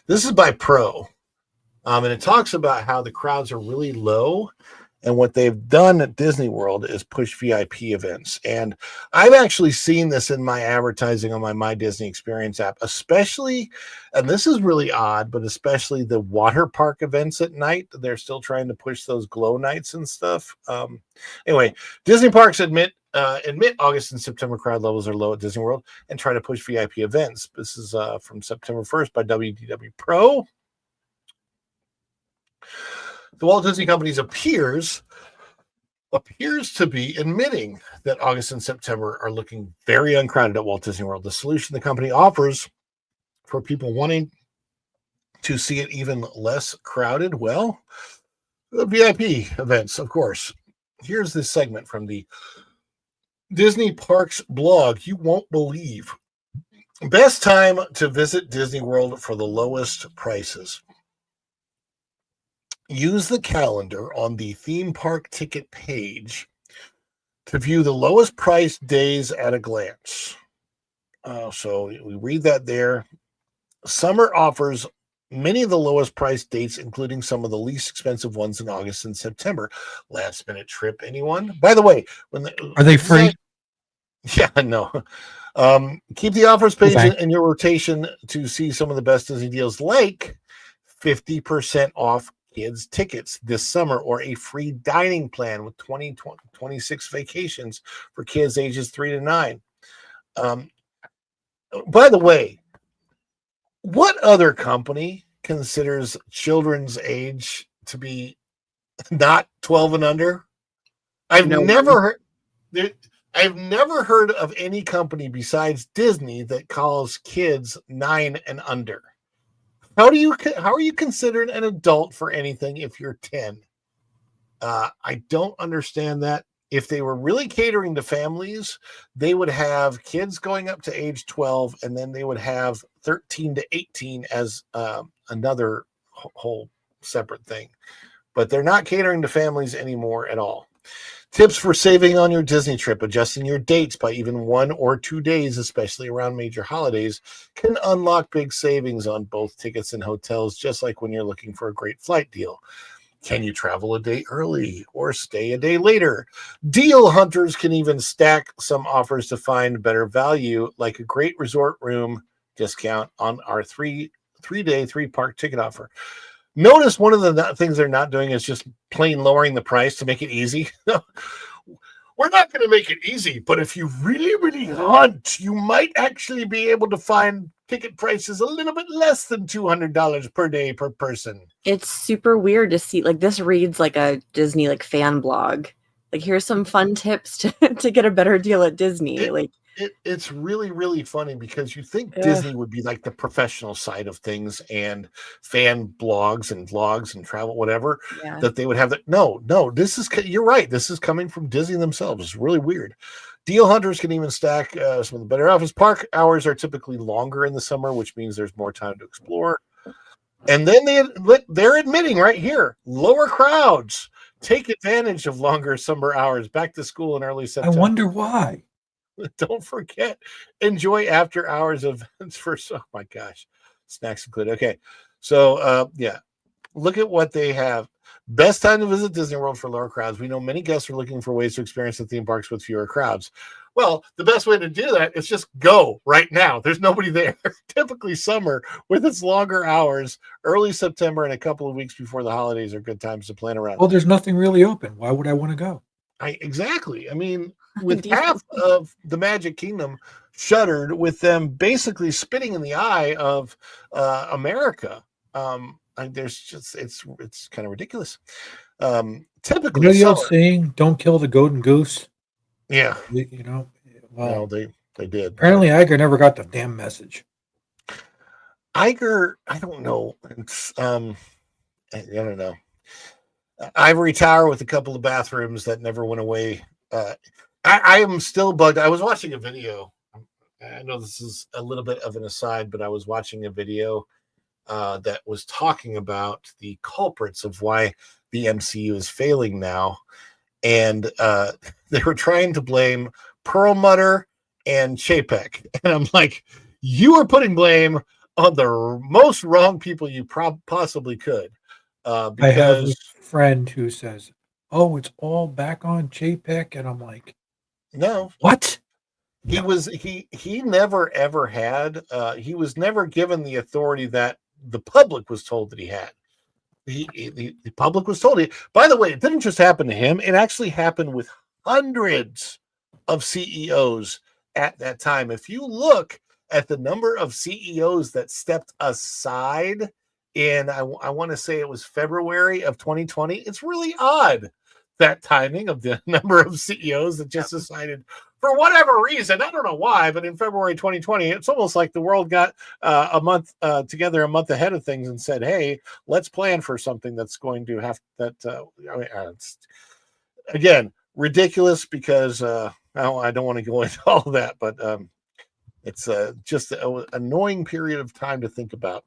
This is by Pro. And it talks about how the crowds are really low. And what they've done at Disney World is push VIP events. And I've actually seen this in my advertising on my Disney Experience app, especially, and this is really odd, but especially the water park events at night. They're still trying to push those glow nights and stuff. Anyway, Disney parks admit August and September crowd levels are low at Disney World and try to push VIP events. This is from September 1st by WDW Pro. The Walt Disney Company appears to be admitting that August and September are looking very uncrowded at Walt Disney World. The solution the company offers for people wanting to see it even less crowded, well, the VIP events, of course. Here's this segment from the Disney Parks blog. You won't believe. Best time to visit Disney World for the lowest prices. Use the calendar on the theme park ticket page to view the lowest price days at a glance. So we read that there. Summer offers many of the lowest price dates, including some of the least expensive ones in August and September. Last minute trip, anyone? By the way, are they free? Yeah, no. Keep the offers page in your rotation to see some of the best Disney deals, like 50% off kids tickets this summer, or a free dining plan with 26 vacations for kids ages 3 to 9. By the way, what other company considers children's age to be not 12 and under? I've never heard of any company besides Disney that calls kids 9 and under. How are you considered an adult for anything if you're 10? I don't understand that. If they were really catering to families, they would have kids going up to age 12, and then they would have 13 to 18 as another whole separate thing. But they're not catering to families anymore at all. Tips for saving on your Disney trip: adjusting your dates by even 1 or 2 days, especially around major holidays, can unlock big savings on both tickets and hotels, just like when you're looking for a great flight deal. Can you travel a day early or stay a day later? Deal hunters can even stack some offers to find better value, like a great resort room discount on our three-day, 3-park ticket offer. Notice one of the things they're not doing is just plain lowering the price to make it easy. We're not going to make it easy, but if you really, really hunt, you might actually be able to find ticket prices a little bit less than $200 per day per person. It's super weird to see, like, this reads like a Disney like fan blog. Like, here's some fun tips to get a better deal at Disney. It's really, really funny because you think Ugh. Disney would be like the professional side of things and fan blogs and vlogs and travel, whatever, Yeah. that they would have that. No, you're right. This is coming from Disney themselves. It's really weird. Deal hunters can even stack some of the better offers. Park hours are typically longer in the summer, which means there's more time to explore. And then they're admitting right here, lower crowds. Take advantage of longer summer hours. Back to school in early September. I wonder why. Don't forget, enjoy after hours events for, oh my gosh, snacks included. Okay, so yeah, look at what they have. Best time to visit Disney World for lower crowds. We know many guests are looking for ways to experience the theme parks with fewer crowds. Well, the best way to do that is just go right now. There's nobody there. Typically summer with its longer hours, early September and a couple of weeks before the holidays are good times to plan around. Well, there's nothing really open. Why would I want to go? Exactly. I mean, with half of the Magic Kingdom shuttered, with them basically spitting in the eye of America, there's just it's kind of ridiculous. Typically, you know the old saying, "Don't kill the golden goose." Yeah, you know. Well, they did. Apparently, Iger never got the damn message. Iger, I don't know. It's I don't know. Ivory Tower with a couple of bathrooms that never went away. I am still bugged. I was watching a video. I know this is a little bit of an aside, but I was watching a video that was talking about the culprits of why the MCU is failing now. And they were trying to blame Perlmutter and Chapek. And I'm like, you are putting blame on the most wrong people you possibly could. Because I have a friend who says, "Oh, it's all back on Chapek," and I'm like, "No, what?" He never ever had. He was never given the authority that the public was told that he had. The public was told it. By the way, it didn't just happen to him. It actually happened with hundreds of CEOs at that time. If you look at the number of CEOs that stepped aside in, I want to say it was February of 2020. It's really odd, that timing of the number of CEOs that just decided, for whatever reason, I don't know why, but in February 2020, it's almost like the world got a month together a month ahead of things and said, hey, let's plan for something that's going to have that. It's, again, ridiculous because I don't want to go into all of that, but it's just an annoying period of time to think about.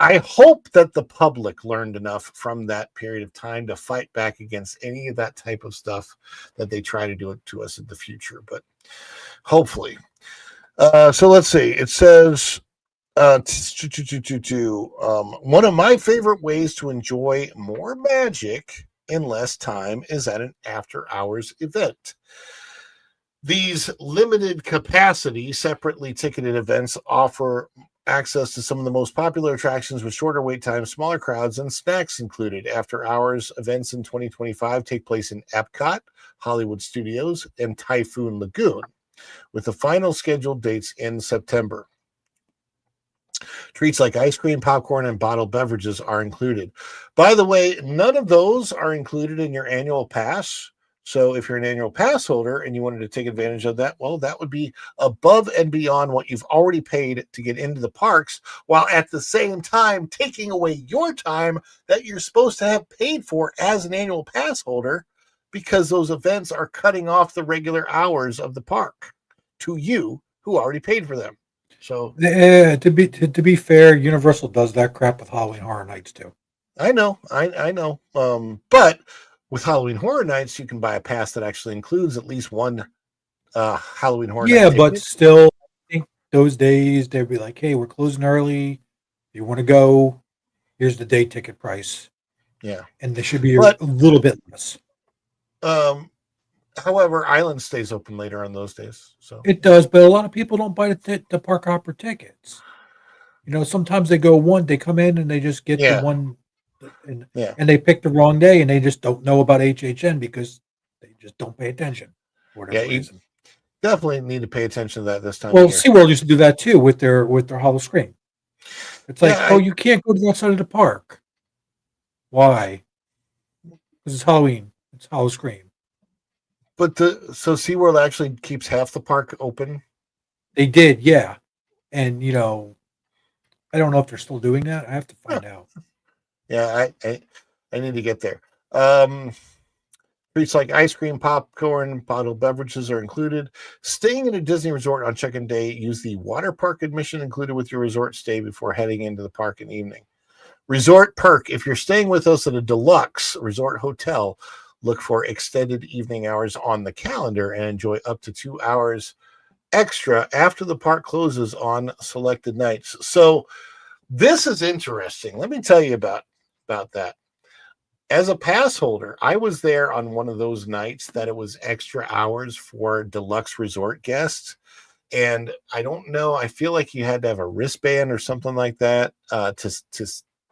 I hope that the public learned enough from that period of time to fight back against any of that type of stuff that they try to do it to us in the future, but hopefully. So let's see. It says, one of my favorite ways to enjoy more magic in less time is at an after-hours event. These limited capacity, separately ticketed events offer access to some of the most popular attractions with shorter wait times, smaller crowds, and snacks included. After hours events in 2025 take place in Epcot, Hollywood Studios, and Typhoon Lagoon, with the final scheduled dates in September. Treats like ice cream, popcorn, and bottled beverages are included. By the way, none of those are included in your annual pass. So if you're an annual pass holder and you wanted to take advantage of that, well, that would be above and beyond what you've already paid to get into the parks, while at the same time taking away your time that you're supposed to have paid for as an annual pass holder, because those events are cutting off the regular hours of the park to you who already paid for them. So to be fair, Universal does that crap with Halloween Horror Nights too. I know. But with Halloween Horror Nights, you can buy a pass that actually includes at least one Halloween Horror Yeah, Night but ticket. still, I think those days they'd be like, "Hey, we're closing early. If you want to go, here's the day ticket price." Yeah, And they should be but a little bit less. However, Island stays open later on those days. So It does, but a lot of people don't buy the park hopper tickets. You know, sometimes they come in and they just get the yeah, one, and yeah, they pick the wrong day and they just don't know about HHN because they just don't pay attention for yeah. whatever You reason. definitely need to pay attention to that this time Well, of year. SeaWorld used to do that too with their Hollow Scream. It's like, Yeah, you can't go to the outside of the park. Why? Because it's Halloween. It's Hollow Scream. but so SeaWorld actually keeps half the park open. They did, yeah. And I don't know if they're still doing that. I have to find out. Yeah, I need to get there. Treats like ice cream, popcorn, bottled beverages are included. Staying in a Disney resort on check-in day, use the water park admission included with your resort stay before heading into the park in the evening. Resort perk: if you're staying with us at a deluxe resort hotel, look for extended evening hours on the calendar and enjoy up to 2 hours extra after the park closes on selected nights. So this is interesting. Let me tell you about that. As a pass holder, I was there on one of those nights that it was extra hours for deluxe resort guests. And I don't know, I feel like you had to have a wristband or something like that to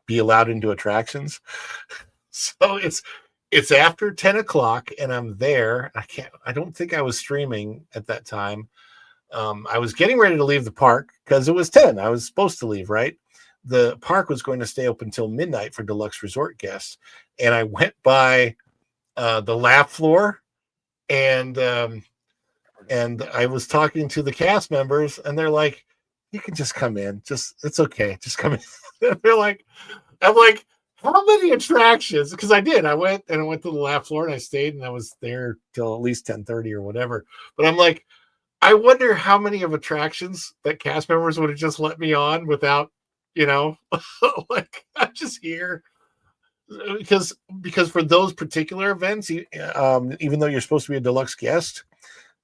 be allowed into attractions. So it's after 10 o'clock and I'm there. I don't think I was streaming at that time. I was getting ready to leave the park because it was 10. I was supposed to leave, right? The park was going to stay open until midnight for deluxe resort guests. And I went by the laugh floor and I was talking to the cast members and they're like, you can just come in. It's okay. Just come in. They're like, I'm like, how many attractions? Because I did. I went to the laugh floor and I stayed and I was there till at least 10:30 or whatever. But I'm like, I wonder how many of attractions that cast members would have just let me on without, like I'm just here because for those particular events, even though you're supposed to be a deluxe guest,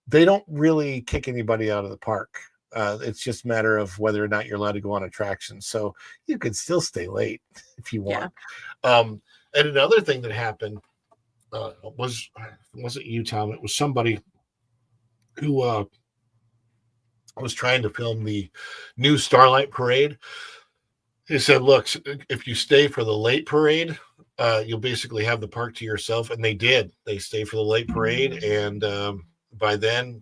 they don't really kick anybody out of the park. It's just a matter of whether or not you're allowed to go on attractions. So you can still stay late if you want. Yeah. And another thing that happened wasn't you, Tom. It was somebody who was trying to film the new Starlight Parade. He said, look, if you stay for the late parade, you'll basically have the park to yourself. And they did. They stayed for the late parade. And by then,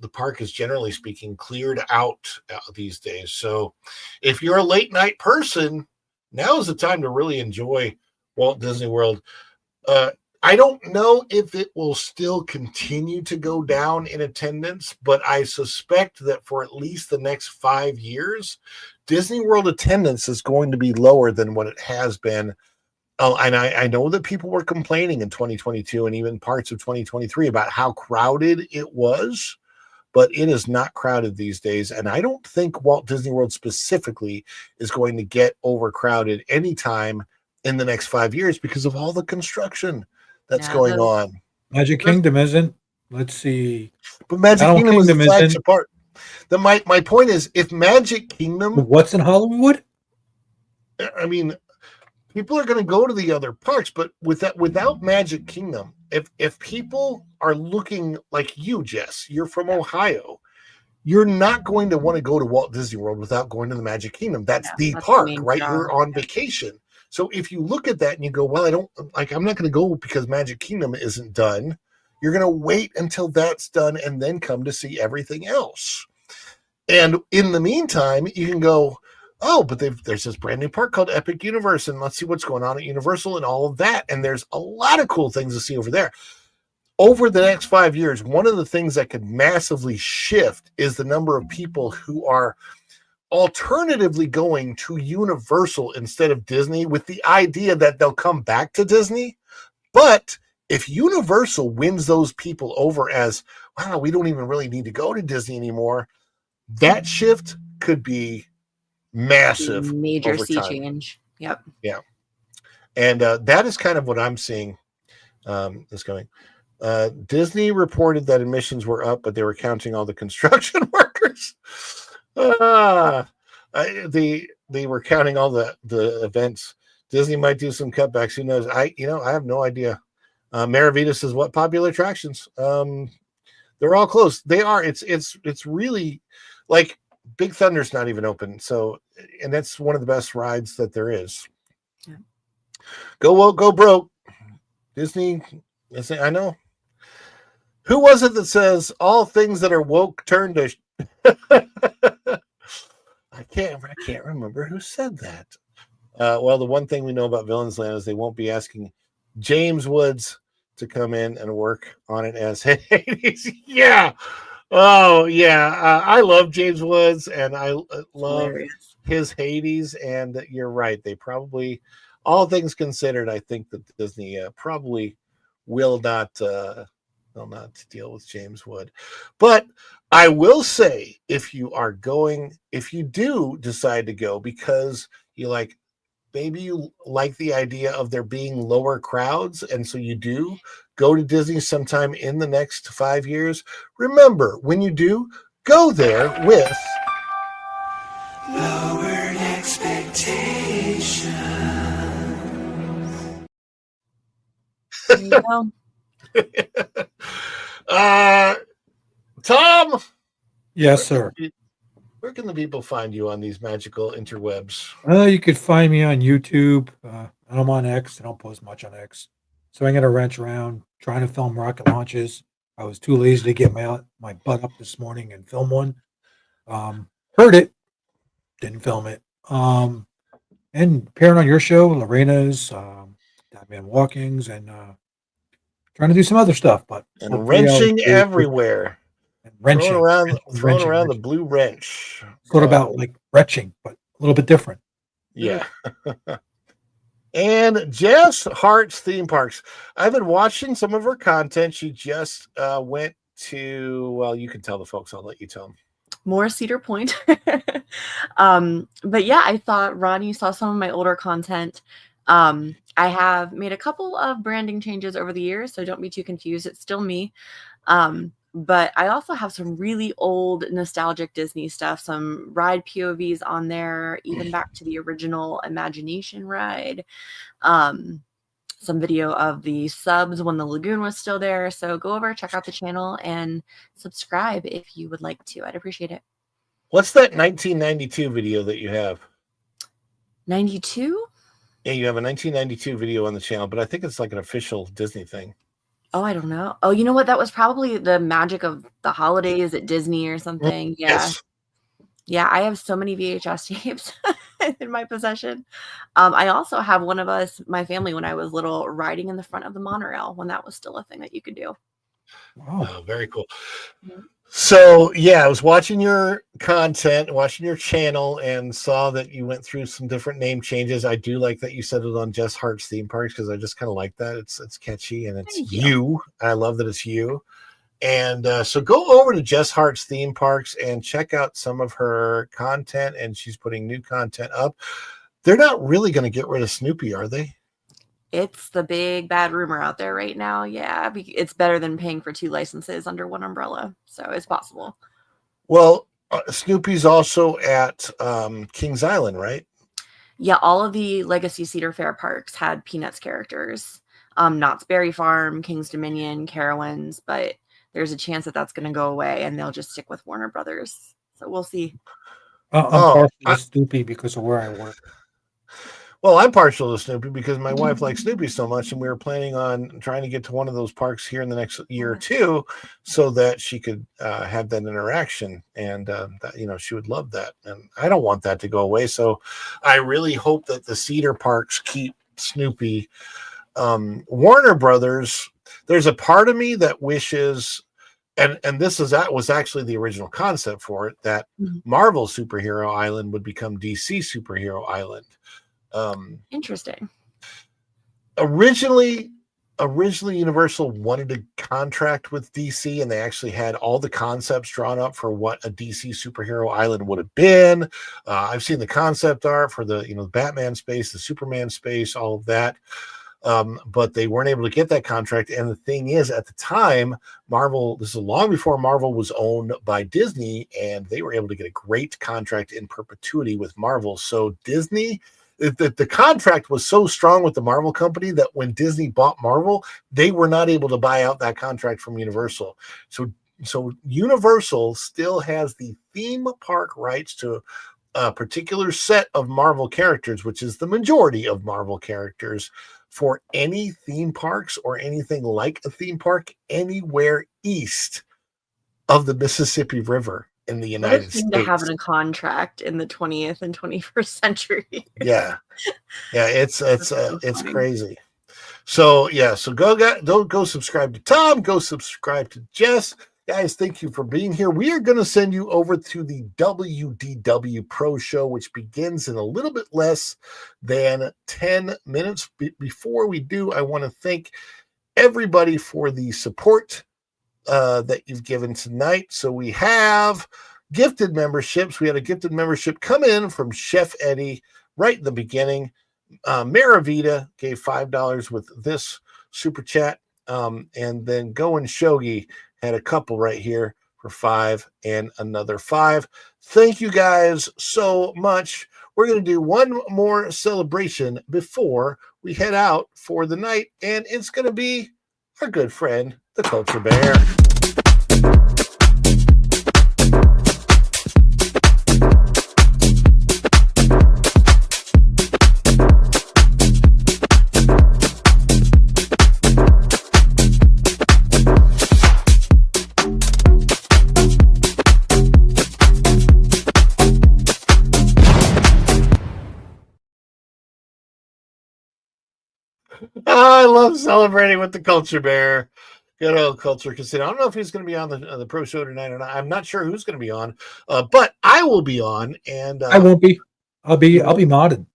the park is, generally speaking, cleared out these days. So if you're a late night person, now is the time to really enjoy Walt Disney World. I don't know if it will still continue to go down in attendance, but I suspect that for at least the next 5 years, Disney World attendance is going to be lower than what it has been. Oh, and I know that people were complaining in 2022 and even parts of 2023 about how crowded it was, but it is not crowded these days. And I don't think Walt Disney World specifically is going to get overcrowded anytime in the next 5 years because of all the construction that's going on. Magic Kingdom isn't. Let's see. But Magic Kingdom is the flagship part. My point is, if Magic Kingdom, what's in Hollywood? I mean, people are going to go to the other parks, but without Magic Kingdom, if people are looking like you, Jess, you're from Ohio, you're not going to want to go to Walt Disney World without going to the Magic Kingdom. That's the park, right? You're on vacation. So if you look at that and you go, well, I'm not going to go because Magic Kingdom isn't done. You're going to wait until that's done and then come to see everything else. And in the meantime, you can go, oh, but there's this brand new park called Epic Universe, and let's see what's going on at Universal and all of that. And there's a lot of cool things to see over there. Over the next 5 years, one of the things that could massively shift is the number of people who are alternatively going to Universal instead of Disney, with the idea that they'll come back to Disney. But if Universal wins those people over as, wow, we don't even really need to go to Disney anymore, that shift could be massive. Major sea change. Yep. Yeah. And that is kind of what I'm seeing. is coming. Disney reported that admissions were up, but they were counting all the construction workers. They were counting all the events. Disney might do some cutbacks. Who knows? I have no idea. Maravita says, what popular attractions? They're all closed. They are. It's really like Big Thunder's not even open. So, and that's one of the best rides that there is. Yeah. Go woke, go broke. Disney. I know. Who was it that says all things that are woke turn to? I can't remember who said that. Well, the one thing we know about Villains Land is they won't be asking James Woods to come in and work on it as Hades. Yeah. Oh, yeah. I love James Woods, and I love his Hades. And you're right. They probably, all things considered, I think that Disney probably will not deal with James Wood. But I will say, if you do decide to go because maybe you like the idea of there being lower crowds, and so you do go to Disney sometime in the next 5 years, remember, when you do, go there with lowered expectations. There you go. Tom? Yes, sir. Where can the people find you on these magical interwebs? You could find me on YouTube. I'm on X. I don't post much on X. So I'm going to wrench around trying to film rocket launches. I was too lazy to get my butt up this morning and film one. Heard it. Didn't film it. And appearing on your show, Lorena's, Batman Walkings, and trying to do some other stuff. But and wrenching everywhere. Wrenching. Throwing around the blue wrench. Sort of about like wrenching, but a little bit different. Yeah. And Jess Hart's Theme Parks. I've been watching some of her content. She just went to, well, you can tell the folks. I'll let you tell them. More Cedar Point. But yeah, I thought, Ron, you saw some of my older content. I have made a couple of branding changes over the years, so don't be too confused. It's still me. But I also have some really old nostalgic Disney stuff, some ride POVs on there, even back to the original Imagination ride. Some video of the subs when the lagoon was still there. So go over, check out the channel, and subscribe if you would like to. I'd appreciate it. What's that 1992 video that you have? 92? Yeah, you have a 1992 video on the channel, but I think it's like an official Disney thing. Oh, I don't know. Oh, you know what? That was probably the magic of the holidays at Disney or something. Yeah. Yes. Yeah, I have so many VHS tapes in my possession. I also have one of us, my family, when I was little, riding in the front of the monorail when that was still a thing that you could do. Oh, very cool. So, yeah, I was watching your content, watching your channel, and saw that you went through some different name changes. I do like that you said it on Jess Hart's Theme Parks because I just kind of like that. It's catchy, and it's you. I love that it's you. And so go over to Jess Hart's Theme Parks and check out some of her content, and she's putting new content up. They're not really going to get rid of Snoopy, are they? It's the big bad rumor out there right now. Yeah, it's better than paying for 2 licenses under one umbrella. So it's possible. Well, Snoopy's also at Kings Island, right? Yeah, all of the Legacy Cedar Fair parks had Peanuts characters. Knott's Berry Farm, King's Dominion, Carowinds, but there's a chance that that's going to go away and they'll just stick with Warner Brothers. So we'll see. I'm partial to Snoopy because of where I work. Well, I'm partial to Snoopy because my wife likes Snoopy so much, and we were planning on trying to get to one of those parks here in the next year or two so that she could have that interaction, and that, she would love that. And I don't want that to go away. So I really hope that the Cedar Parks keep Snoopy. Warner Brothers, there's a part of me that wishes, and was actually the original concept for it, that Marvel Superhero Island would become DC Superhero Island. Interesting. Originally Universal wanted to contract with DC, and they actually had all the concepts drawn up for what a DC superhero island would have been. I've seen the concept art for the Batman space, the Superman space, all of that. but they weren't able to get that contract. And the thing is, at the time, Marvel, this is long before Marvel was owned by Disney, and they were able to get a great contract in perpetuity with Marvel. So Disney, the contract was so strong with the Marvel company that when Disney bought Marvel, they were not able to buy out that contract from Universal. So Universal still has the theme park rights to a particular set of Marvel characters, which is the majority of Marvel characters, for any theme parks or anything like a theme park anywhere east of the Mississippi River in the United States. To have a contract in the 20th and 21st century. Yeah, it's crazy. So don't go subscribe to Tom, go subscribe to Jess. Guys, thank you for being here. We are going to send you over to the WDW Pro Show, which begins in a little bit less than 10 minutes. Before we do, I want to thank everybody for the support that you've given tonight. So we have gifted memberships. We had a gifted membership come in from Chef Eddie right in the beginning. Maravita gave $5 with this super chat. And then Go and Shogi had a couple right here for $5 and another $5. Thank you guys so much. We're going to do one more celebration before we head out for the night, and it's going to be our good friend, the Culture Bear. I love celebrating with the Culture Bear. Good old Culture Casino. I don't know if he's going to be on the pro show tonight or not. I'm not sure who's going to be on, but I will be on. And I won't be. I'll be modding.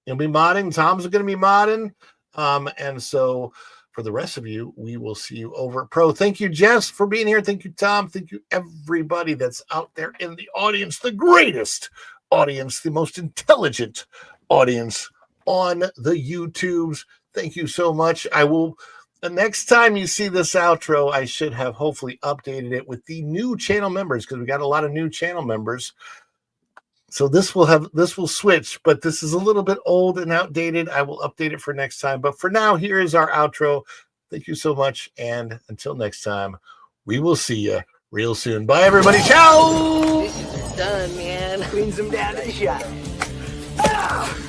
You'll be modding. Tom's going to be modding. And so for the rest of you, we will see you over at Pro. Thank you, Jess, for being here. Thank you, Tom. Thank you, everybody that's out there in the audience, the greatest audience, the most intelligent audience on the YouTubes. Thank you so much. I will, the next time you see this outro, I should have hopefully updated it with the new channel members, because we got a lot of new channel members. So this will switch, but this is a little bit old and outdated. I will update it for next time. But for now, here is our outro. Thank you so much. And until next time, we will see you real soon. Bye, everybody. Ciao. This is done, man. Cleans them down to the shop. Ah!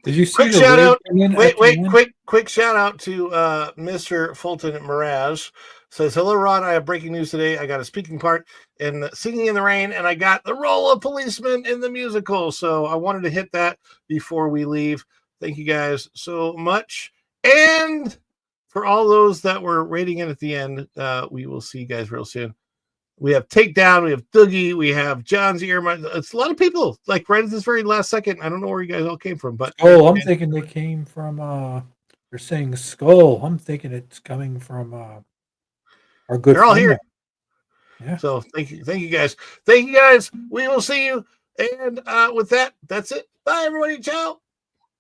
Did you see Quick the shout out. Wait, Quick shout out to Mr. Fulton Mraz. Says, hello, Ron. I have breaking news today. I got a speaking part in Singing in the Rain, and I got the role of policeman in the musical. So I wanted to hit that before we leave. Thank you guys so much. And for all those that were rating in at the end, we will see you guys real soon. We have Takedown, we have Doogie, we have John's ear. It's a lot of people, like right at this very last second. I don't know where you guys all came from, but I'm thinking they came from they're saying Skull. I'm thinking it's coming from our good they're all here. Yeah. So thank you guys. Thank you guys. We will see you. And with that, that's it. Bye everybody. Ciao.